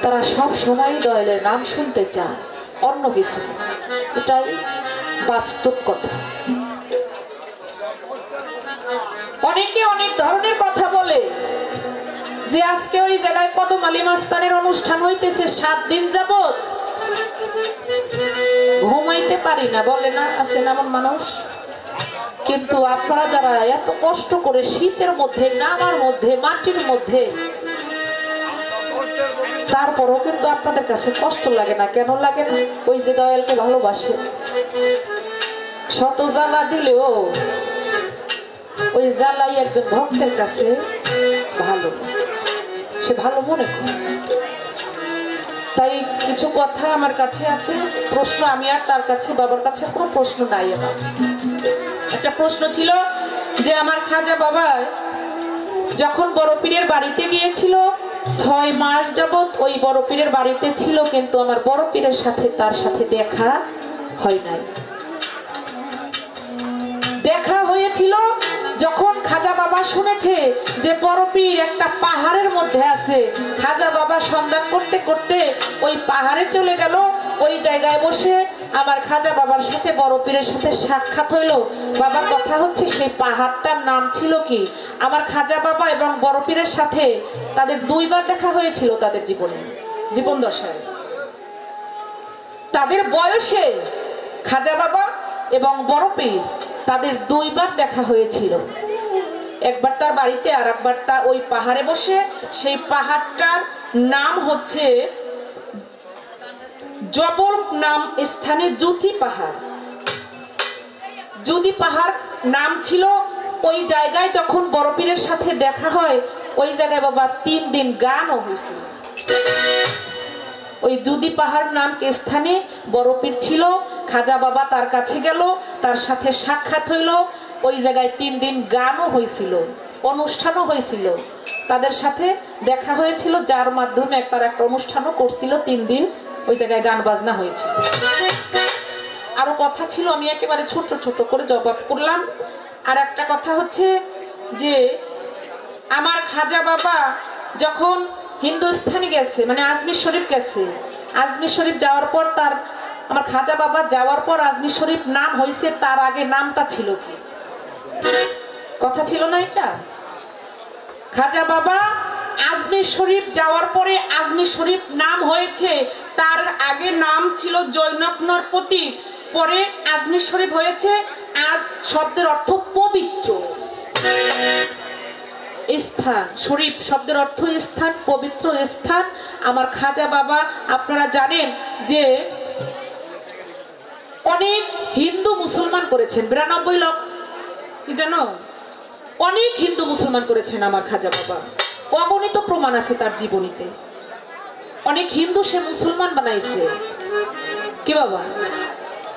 তারা সব সময় দয়ালের নাম শুনতে চায়, অন্য কিছু না। এটাই বাস্তব কথা। অনেকে অনেক ধরনের কথা বলে যে আজকে ওই জায়গায় কদম আলী মাস্তানের অনুষ্ঠান হইতেছে, 7 দিন যাবত ঘুমাইতে পারি না, বলে না, আছে না এমন মানুষ। কিন্তু আপনারা যারা এত কষ্ট করে শীতের মধ্যে, নামার মধ্যে, মাটির মধ্যে, তারপরও কিন্তু আপনাদের কাছে কষ্ট লাগে না। কেন লাগে না? ওই যে দয়ালকে ভালোবাসে, শত জ্বালা দিলেও ওই জ্বালাই একজন ভক্তের কাছে ভালো, সে ভালো মনে করে। তাই কিছু কথা আমার কাছে আছে, প্রশ্ন। আমি আর তার কাছে, বাবার কাছে কোনো প্রশ্ন নাই। আমার একটা প্রশ্ন ছিল যে আমার খাজা বাবা যখন বড় পীরের বাড়িতে গিয়েছিল, 6 মাস যাবত ওই বড় পীরের বাড়িতে ছিল, কিন্তু আমার বড় পীরের সাথে তার সাথে দেখা হয় নাই। দেখা হয়েছিল যখন খাজা বাবা শুনেছে যে বড় পীর একটা পাহাড়ের মধ্যে আছে। খাজা বাবা সন্ধান করতে করতে ওই পাহাড়ে চলে গেল। ওই জায়গায় বসে আমার খাজা বাবার সাথে বড় পীরের সাথে সাক্ষাৎ হইল। বাবার কথা হচ্ছে সেই পাহাড়টার নাম ছিল কি? আমার খাজা বাবা এবং বড় পীরের সাথে তাদের 2 বার দেখা হয়েছিল তাদের জীবন দশায়। তাদের বয়সে খাজা বাবা এবং বড় পীর তাদের 2 বার দেখা হয়েছিল। একবার তার বাড়িতে, আর একবার তার ওই পাহাড়ে বসে। সেই পাহাড়টার নাম হচ্ছে জবল নাম স্থানে জ্যোতি পাহাড়। জ্যোতি পাহাড় নাম ছিল ওই জায়গায় যখন বড় পীরের সাথে দেখা হয়, ওই জায়গায় বাবা 3 দিন গানও হয়েছিল। ওই জুদি পাহাড় নামক স্থানে বড় পীর ছিল, খাজা বাবা তার কাছে গেল, তার সাথে সাক্ষাৎ হইল। ওই জায়গায় 3 দিন গানও হয়েছিল, অনুষ্ঠানও হয়েছিল, তাদের সাথে দেখা হয়েছিল, যার মাধ্যমে তার একটা অনুষ্ঠানও করছিল। 3 দিন ওই জায়গায় গান বাজনা হয়েছিল। আরো কথা ছিল, আমি একেবারে ছোট ছোট করে জবাব করলাম। আর একটা কথা হচ্ছে যে আমার খাজা বাবা যখন হিন্দুস্তানে গেছে, মানে আজমির শরীফ গেছে, আজমির শরীফ যাওয়ার পর তার, আমার খাজা বাবা যাওয়ার পর আজমির শরীফ নাম হয়েছে, তার আগে নামটা ছিল কি? কথা ছিল না এটা? খাজা বাবা আজমির শরীফ যাওয়ার পরে আজমির শরীফ নাম হয়েছে, তার আগে নাম ছিল জৈনবনরপতি, পরে আজমির শরীফ হয়েছে। আজ শব্দের অর্থ পবিত্র স্থান, শরীফ শব্দের অর্থ স্থান, পবিত্র স্থান। আমার খাজা বাবা, আপনারা জানেন যে অনেক হিন্দু মুসলমান করেছেন, 92 লক্ষ, কি জানো, অনেক হিন্দু মুসলমান করেছেন আমার খাজা বাবা। অগণিত প্রমাণ আছে তার জীবনীতে, অনেক হিন্দু সে মুসলমান বানাইছে। কি বাবা,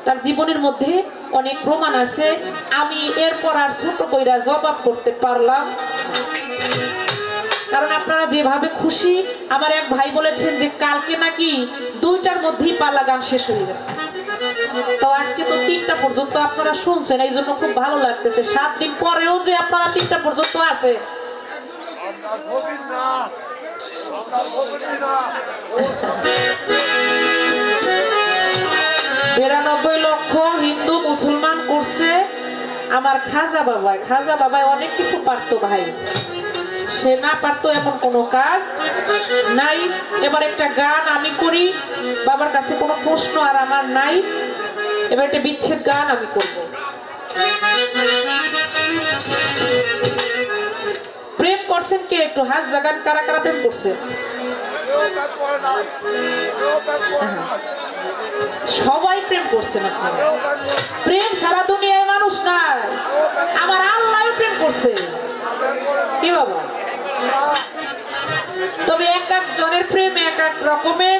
তার জীবনের মধ্যে অনেক প্রমাণ আছে। আমি এরপর আর ছোট কইরা জবাব করতে পারলাম, কারণ আপনারা যেভাবে খুশি। আমার এক ভাই বলেছেন যে কালকে নাকি 2টার মধ্যেই পালা গান শেষ হয়ে গেছে, তো আজকে তো 3টা পর্যন্ত আপনারা শুনছেন, এই জন্য খুব ভালো লাগতেছে। 7 দিন পরেও যে আপনারা 3টা পর্যন্ত আছে। 92 লক্ষ হিন্দু মুসলমান করছে আমার খাজা বাবা। খাজা বাবায় অনেক কিছু পারতো ভাই, সে না পারতো এমন কোনো কাজ নাই। এবার একটা গান আমি করি, বাবার কাছে কোনো প্রশ্ন আর আমার নাই। এবার একটা বিচ্ছেদ গান আমি করব। প্রেম করছেন কে? একটু হাত জাগান, কারা কারা প্রেম করছেন? সবাই প্রেম করছেন আপনারা। প্রেম সারা দুনিয়ায় মানুষ নাই, আমার আল্লাহ প্রেম করছে। কি বাবা, তবে এক এক জনের প্রেম এক এক রকমের।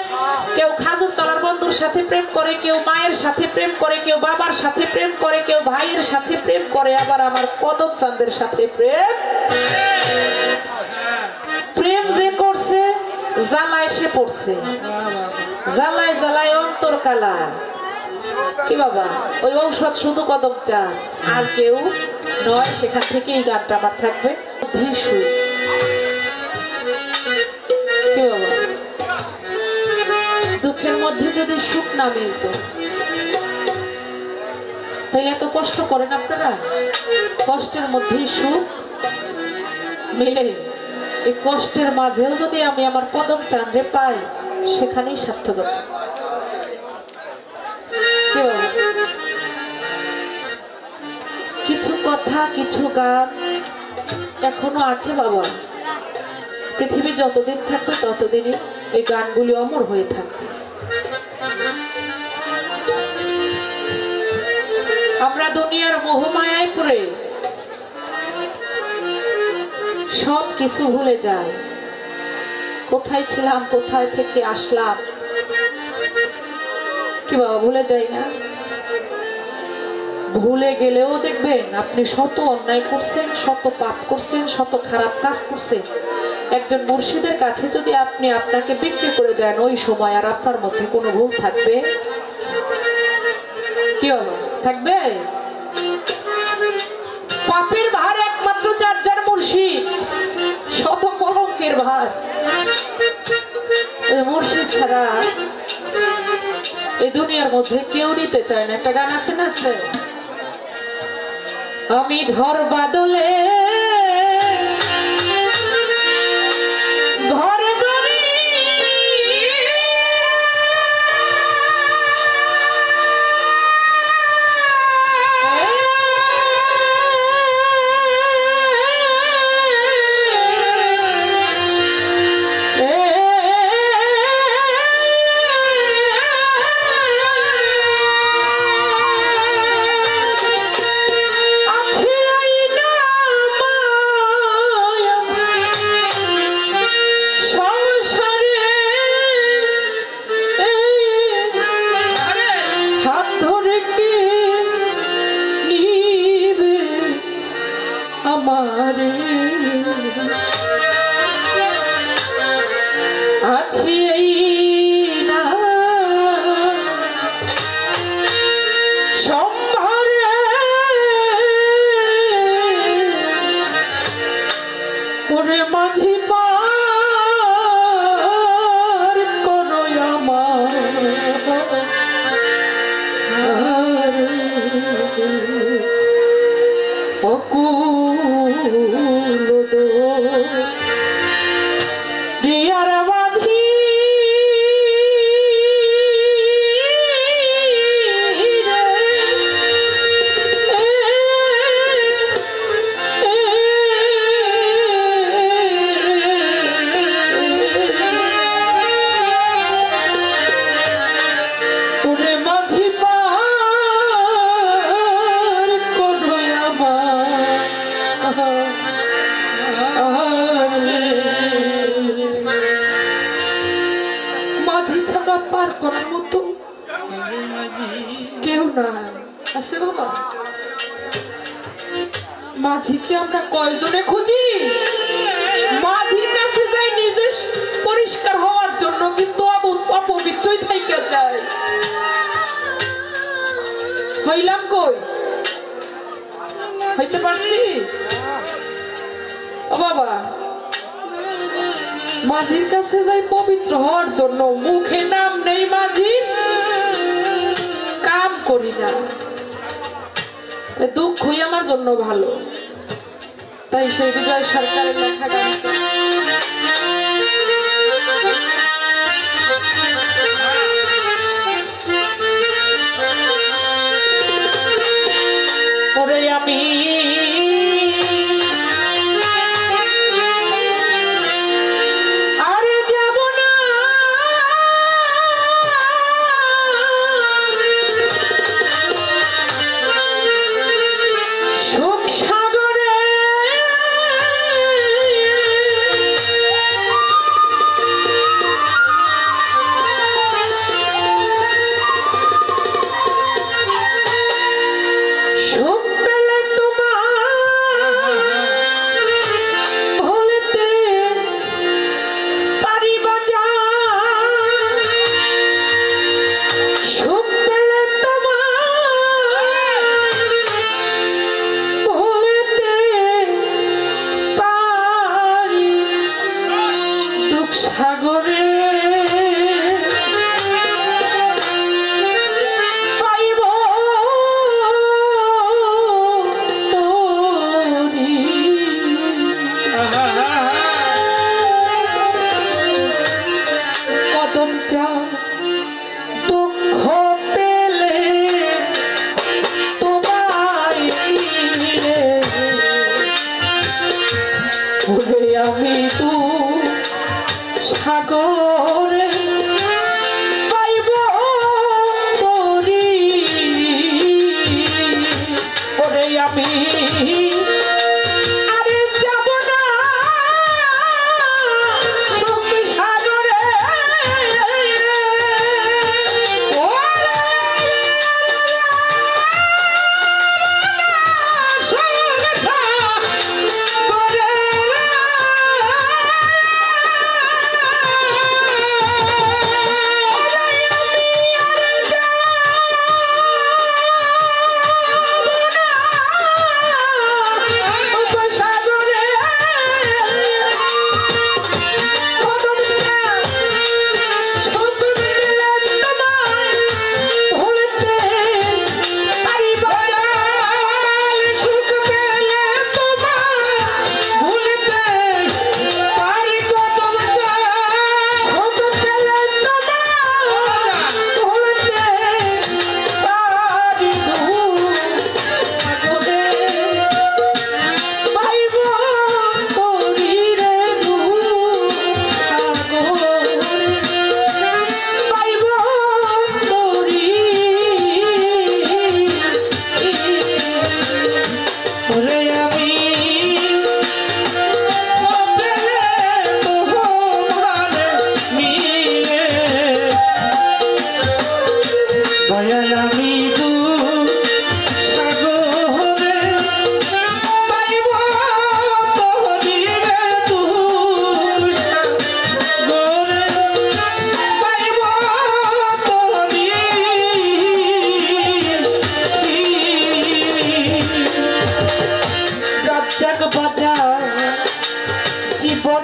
কেউ খাজুর তলার বন্ধুর সাথে প্রেম করে, কেউ মায়ের সাথে প্রেম করে, কেউ বাবার সাথে প্রেম করে, কেউ ভাইয়ের সাথে প্রেম করে, আবার আমার কদম চাঁদের সাথে প্রেম। প্রেম যে করছে জ্বালায় সে পড়ছে, জ্বালায় জ্বালায় অন্তর কালা। কি বাবা, ওই ঔষধ শুধু কদম চাঁদ, আর কেউ নয়। সেখান থেকে এই গানটা আমার থাকবে। কি বাবা, দুঃখের মধ্যে যদি সুখ না মিলত তাহলে এত কষ্ট করেন আপনারা? কষ্টের মধ্যেই সুখ মিলে, এই কষ্টের মাঝেও যদি আমি আমার কদম চাঁদে পাই, সেখানেই সার্থকতা। কিছু কথা, কিছু গান এখনো আছে বাবা। পৃথিবী যতদিন থাকবে ততদিনই এই গানগুলি অমর হয়ে থাকবে। আমরা দুনিয়ার মোহমায়ায় পড়ে সব কিছু ভুলে যাই। কোথায় ছিলাম, কোথায় থেকে আসলাম, কি বাবা ভুলে যাই না? ভুলে গেলেও দেখবেন আপনি শত অন্যায় করছেন, শত পাপ করছেন, শত খারাপ কাজ করছেন। একজন মুর্শিদের কাছে যদি আপনি আপনাকে বিক্রি করে দেন, ওই সময় আর আপনার মধ্যে কোনো ভুল থাকবে? কি হলো, থাকবে? পাপের ভার একমাত্র যার মুর্শিদ, শত কলঙ্কের ভার। মুর্শিদ ছাড়া এই দুনিয়ার মধ্যে কেউ নিতে চায় না। একটা গান আছে না, আমি ঝড় বাদলে ঘরে বাড়ি আছে মাঝি পার করো আমার অকুল রিয়ার মাঝি পার করার মতো কেউ না আছে বাবা। মাঝিকে আমরা কয়জনে খুঁজি, মাঝির কাছে যাই নিজে পরিষ্কার হওয়ার জন্য, কিন্তু অপবিত্রই থেকে যায়। হইলাম কই, হইতে পারছি ও বাবা। মাঝির কাছে যাই পবিত্র হওয়ার জন্য, মুখে নাম নেই মাঝির, কাম করি না, দুঃখই আমার জন্য ভালো। তাই সেই বিজয় সরকারের লেখা গান ওরে আমি আমি তো সাগরে পাইব তোরি, ওরে আমি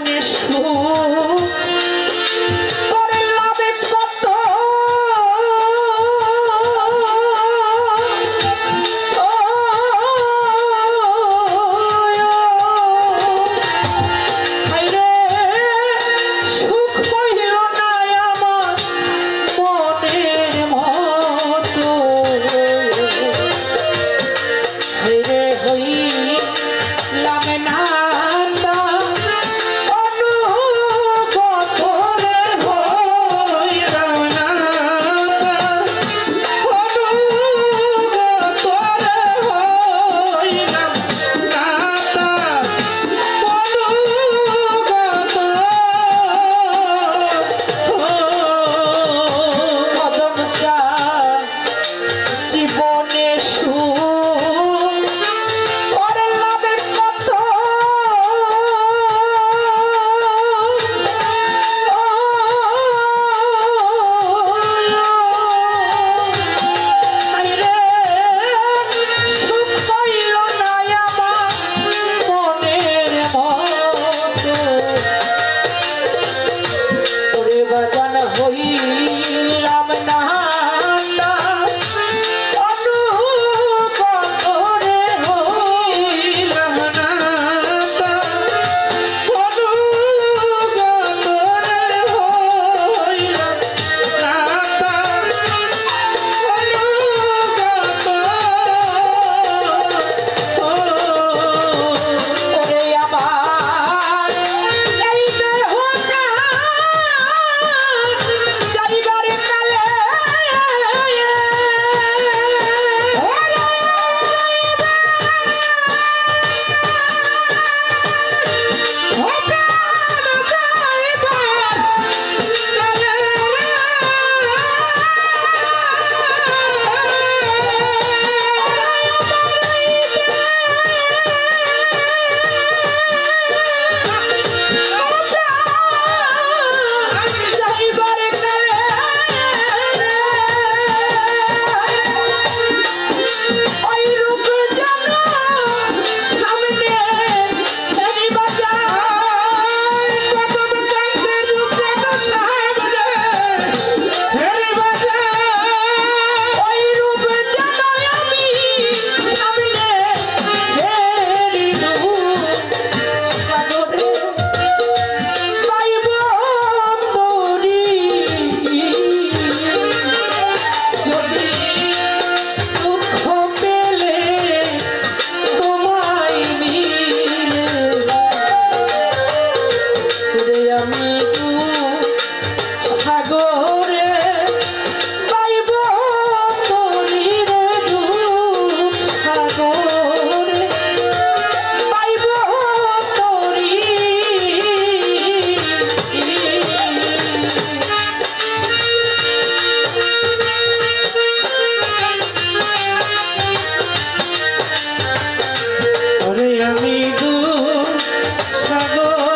জীবনে সুখ করে লাভে কত সুখ হইল না আমার মনের মতো রে হইলাম না অনুগত রে হইলাম না অনুগত রে হইলাম না কদম চা জীবনে সুখ করে লাভে কত সুখ পাইল না আমার মনের মতো ওরে বাজান হইলাম না অনুগত রে হইলাম না অনুগত রে হইলাম না ওরে আমার এই দেহ যাইবার কালে যাইবার কালে ওই রূপ যেন সামনে ফেরি বাজায় কদম চাঁদের রূপ যেন সামনে ফেরি বাজায় ওই রূপ যেন আমি সামনে ফেরি সাগরে পাইব তোরি যদি দুঃখ পেলে তোমায় মিলে রে আমি সাগরে পাইব তোরি রে সাগরে পাইব তোরি ওরে আমি সাগর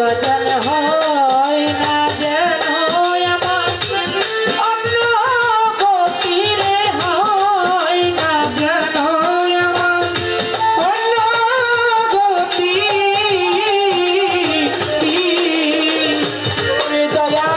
বাজান হয় না যেন আমার অন্য গতিরে হয় না যেন আমার অন্য গতি দয়া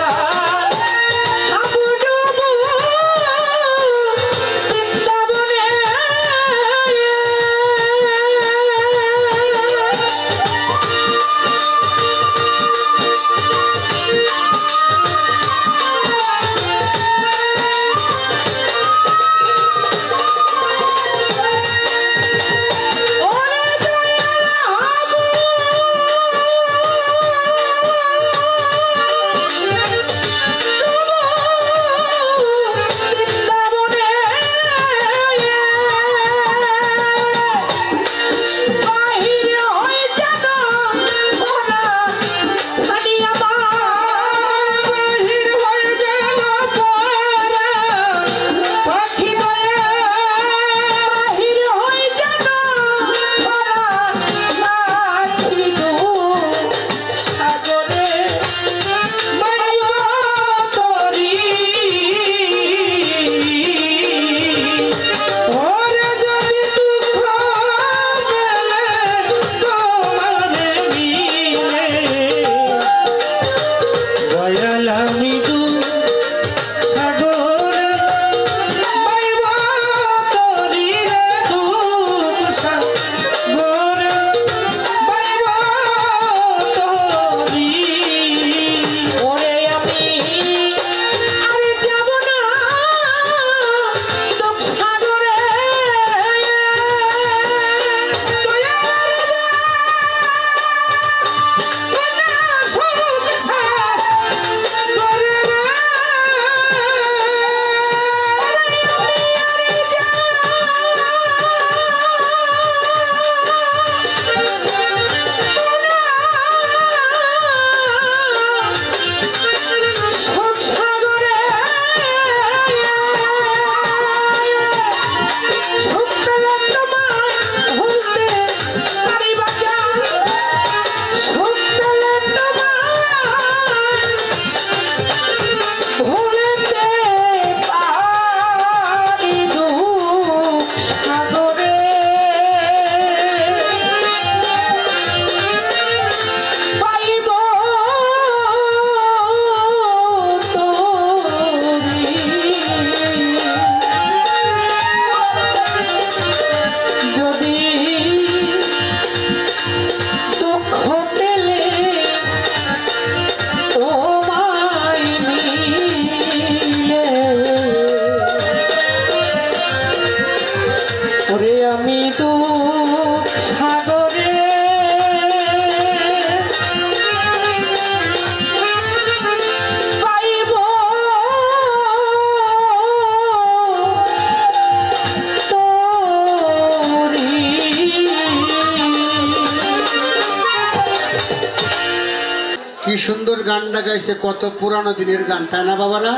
সুন্দর গানটা গাইছে, কত পুরানো দিনের গান, তাই না বাবারা?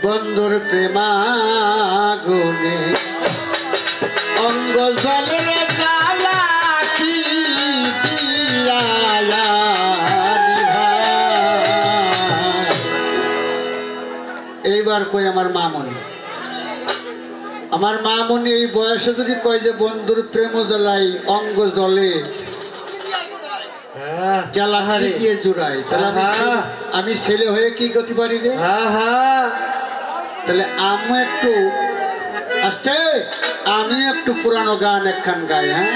বন্ধুর প্রেমাগুনে অঙ্গ জলের জ্বালা কি দিয়া এইবার কই আমার মামনি, আমার মামনি এই বয়সে যদি কয় যে বন্ধুর প্রেম জ্বালাই অঙ্গ জলে জ্বালা দিয়ে জুড়াই, তাহলে আমি ছেলে হয়ে কি করতে পারি রে? তাহলে আমি একটু আস্তে, আমি একটু পুরানো গান একখান গাই। হ্যাঁ,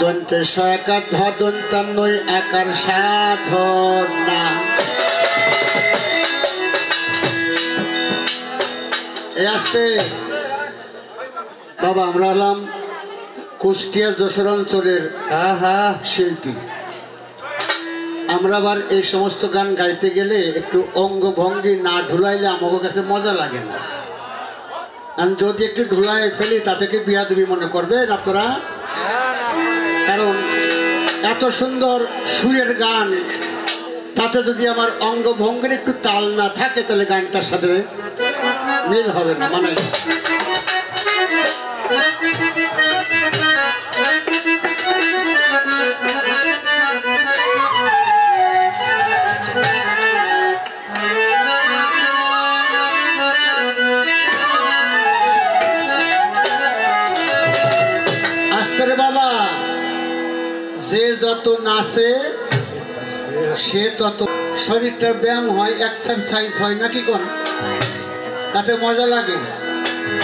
দন্তে সয়কার ধদন্তান্নই একার সাধনা। এই আসতে বাবা আমরা হলাম কুষ্টিয়া যশোর অঞ্চলের শিল্পী। আমরা আবার এই সমস্ত গান গাইতে গেলে একটু অঙ্গভঙ্গি না ঢুলাইলে আমাদের কাছে মজা লাগে না। আমি যদি একটু ঢুলাই ফেলি তাতে কি বিয়াদবি মনে করবেন আপনারা? কারণ এত সুন্দর সুরের গান, তাতে যদি আমার অঙ্গভঙ্গির একটু তাল না থাকে তাহলে গানটার সাথে মিল হবে না। মানে আস্তে বাবা, যে যত নাচে সে তত শরীরটা ব্যায়াম হয়, এক্সারসাইজ হয় নাকি কোন, তাতে মজা লাগে,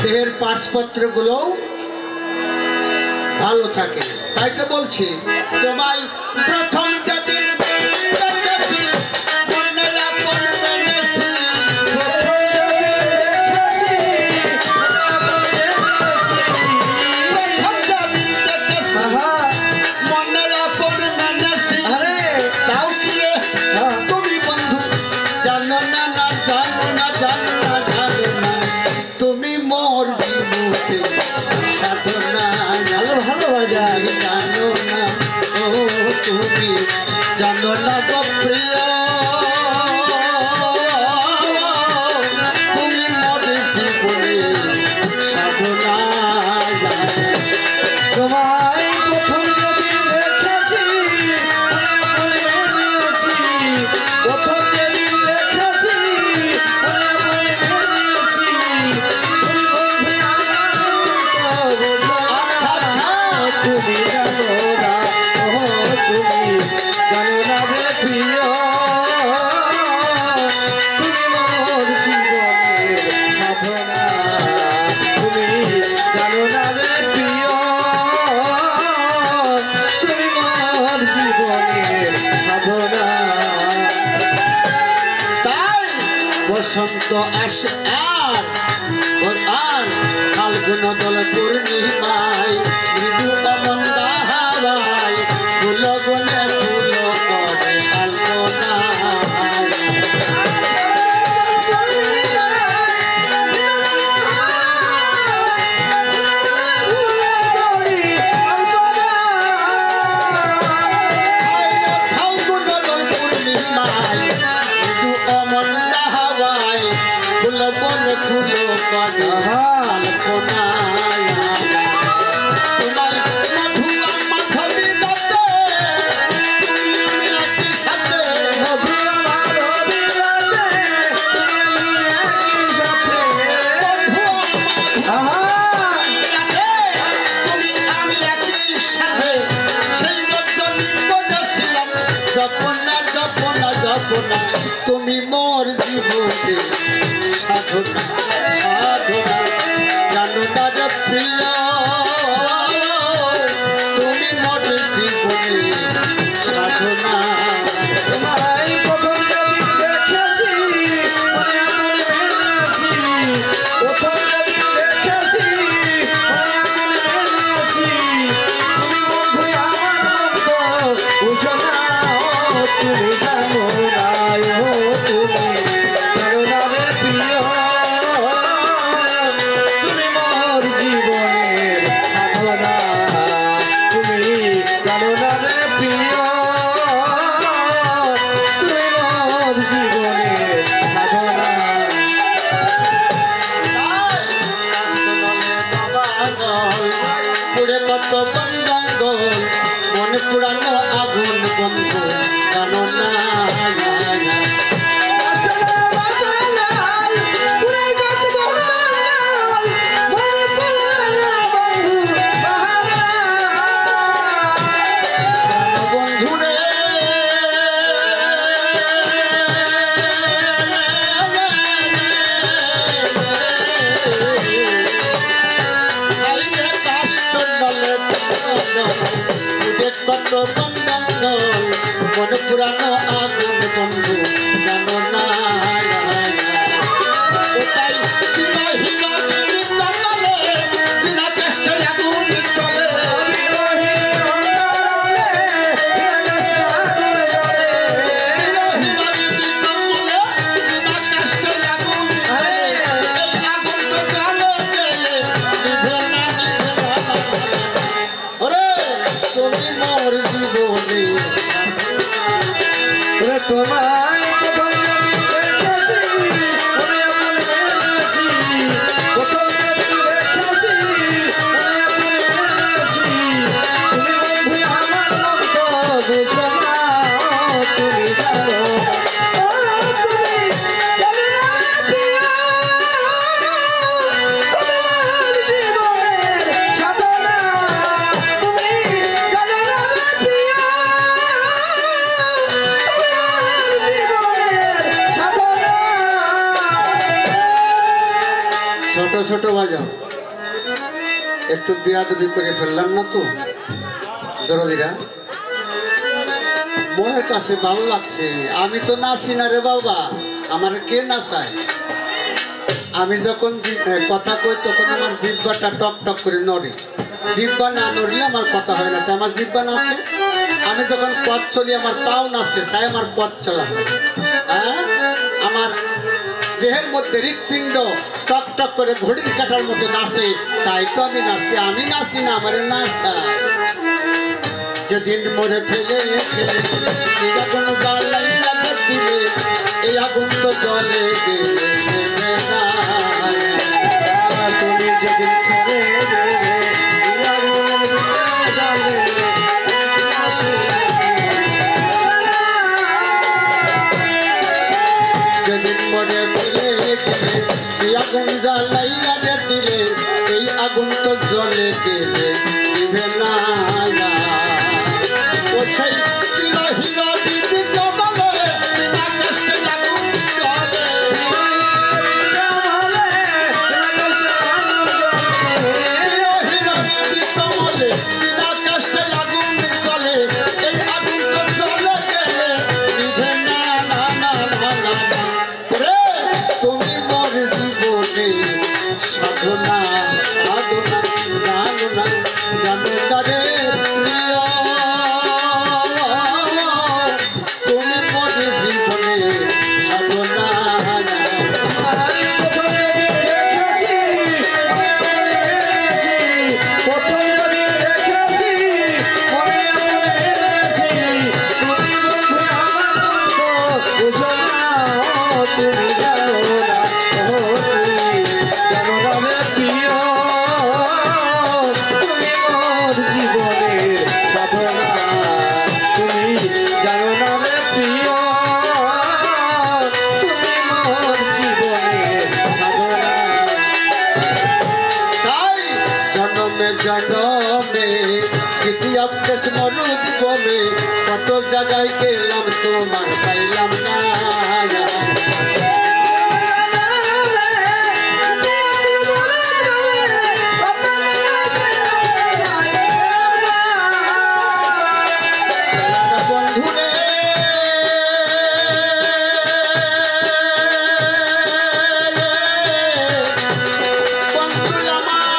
দেহের পার্টসপত্রগুলোও ভালো থাকে। তাই তো বলছি তোমায় প্রথম যেদিন জানো না গো প্রিয়, তুমি মোর জীবনে সাধনা। তোমায় প্রথম যেদিন দেখেছি, প্রথম যেদিন দেখেছি তুমি জানো না, তুমি জানো না রে প্রিয়, তুমি মোর জীবনের সাধনা, তুমি জানো না রে প্রিয়, তুমি মোর জীবনের সাধনা। তাই বসন্ত আসে আর ফাল্গুন দল পূর্ণিমায় মৃদু অমন্দা হাওয়ায় ফুল বলে ফুল করে কল্পনা। ফাল্গুন দল পূর্ণিমায় মৃদু অমন্দা হাওয়ায় ফুল বলে ফুল করে কল্পনা। তুমি মোর জীবনে সাধনা, সাধনা জানো না রে প্রিয়, তুমি মোর জীবনে সাধনা। তোমায় প্রথম যেদিন দেখেছি, মনে মনে মেনেছি, প্রথম যেদিন দেখেছি, মনে মনে মেনেছি, তুমি বন্ধু আমার মতো বুঝো না, তুমি জানো না, তুমি জানো না রে প্রিয়, তুমি মোর জীবনের সাধনা, তুমি জানো না রে প্রিয়, তুমি মোর জীবনের সাধনা। পুরে কত বন জঙ্গল, মন পুরানো আগুন বন্ধু জানো না। বন্ধুরে কাষ্ট যে কত বন্ধন মন পুরানো আগুন বন্ধু জানো না ওটাই বিরহীনা বিনি কমলে বিনা কষ্টে আগুন চলে তোমায় প্রথম যেদিন দেখেছি মনে আপন মেনেছি প্রথম যেদিন দেখেছি মনে আপন মেনেছি তুমি বন্ধু আমার মতো বুঝো না তুমি জানো তুমি জানো না প্রিয়া তোমার জীবনের সাধনা তুমি জানো না প্রিয়া ছোট ছোট বাজাও একটু বেয়াদবি করে ফেললাম না তো দরদিরা মনের কাছে ভালো লাগছে আমি তো নাচি না রে বাবা আমার কে নাচায় আমি যখন কথা কই তখন আমার জিহ্বাটা টক টক করে নড়ে জিহ্বা না নড়লে আমার কথা হয় না তাই আমার জিহ্বা নাচে আমি যখন পথ চলি আমার পাও নাচে তাই আমার পথ চলা হয় হ্যাঁ আমার দেহের মধ্যে হৃৎপিণ্ড টক টক করে ঘড়ির কাটার মতো নাচে তাই তো আমি নাচি আমি নাচি না আমার নাচা যেদিন মরে ফেলে আগুন জ্বালাইয়া দিলে এই আগুন তো জলে গেলে না তুমি যেদিন ছেড়ে দেবে যেদিন মরে ফেলে এই আগুন জ্বালাইয়া দিলে এই আগুন তো জলে গেলে দিবে না ও সেই বিরহীনা বিনি কমলে বিনা কষ্টে আগুন জ্বলে বিরহীনা বিনি কমলে বিনা কষ্টে আগুন জ্বলে এই আগুন তো জ্বলে গেলে নিভে না না না না না না রে তুমি মোর জীবনে সাধনা সাধনা জানো না জানো তারে প্রিয় তুমি মোর জীবনে সাধনা তুমি জানো না জানো না রে প্রিয় তুমি মোর জীবনের সাধনা তুমি জানো না রে প্রিয় তুমি মোর জীবনের সাধনা তাই জনমে জনমে দ্বিতীয় কৃষ্ণ জীবনে কত জায়গায় গেলাম তোমার পাইলাম না বন্ধুরে বন্ধু আমার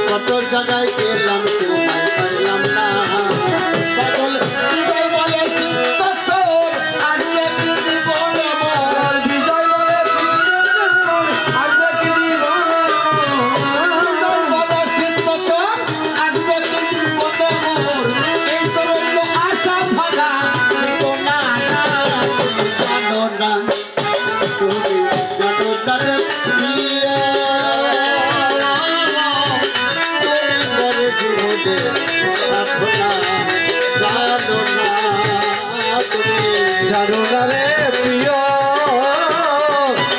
কত জায়গায় গেলাম তোমায় পাইলাম না পাগল বিজয় বলে চিত্তস্বর আর একদিন বলে মোর বিজয় বলে চিন্তা আর দেখি প্রিয় তুমি মোর জীবনে সাধনা জানো না তুমি জানো না রে প্রিয়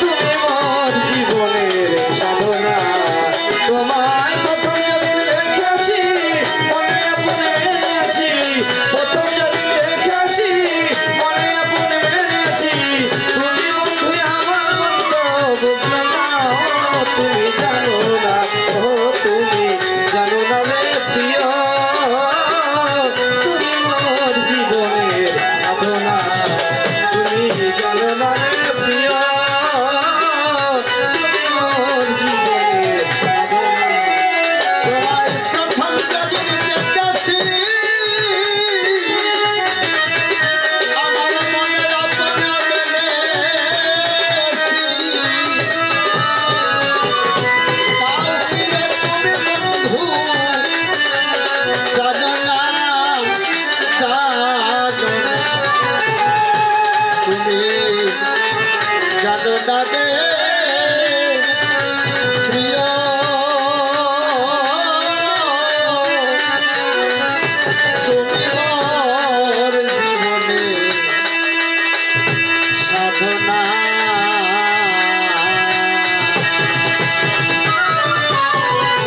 তুমি মোর জীবনের সাধনা তোমায় প্রথম যেদিন দেখেছি মনে আপনে এনেছি প্রথম যেদিন দেখেছি মনে আপনে এনেছি তুমি বন্ধু আমার মতো বুঝো না তুমি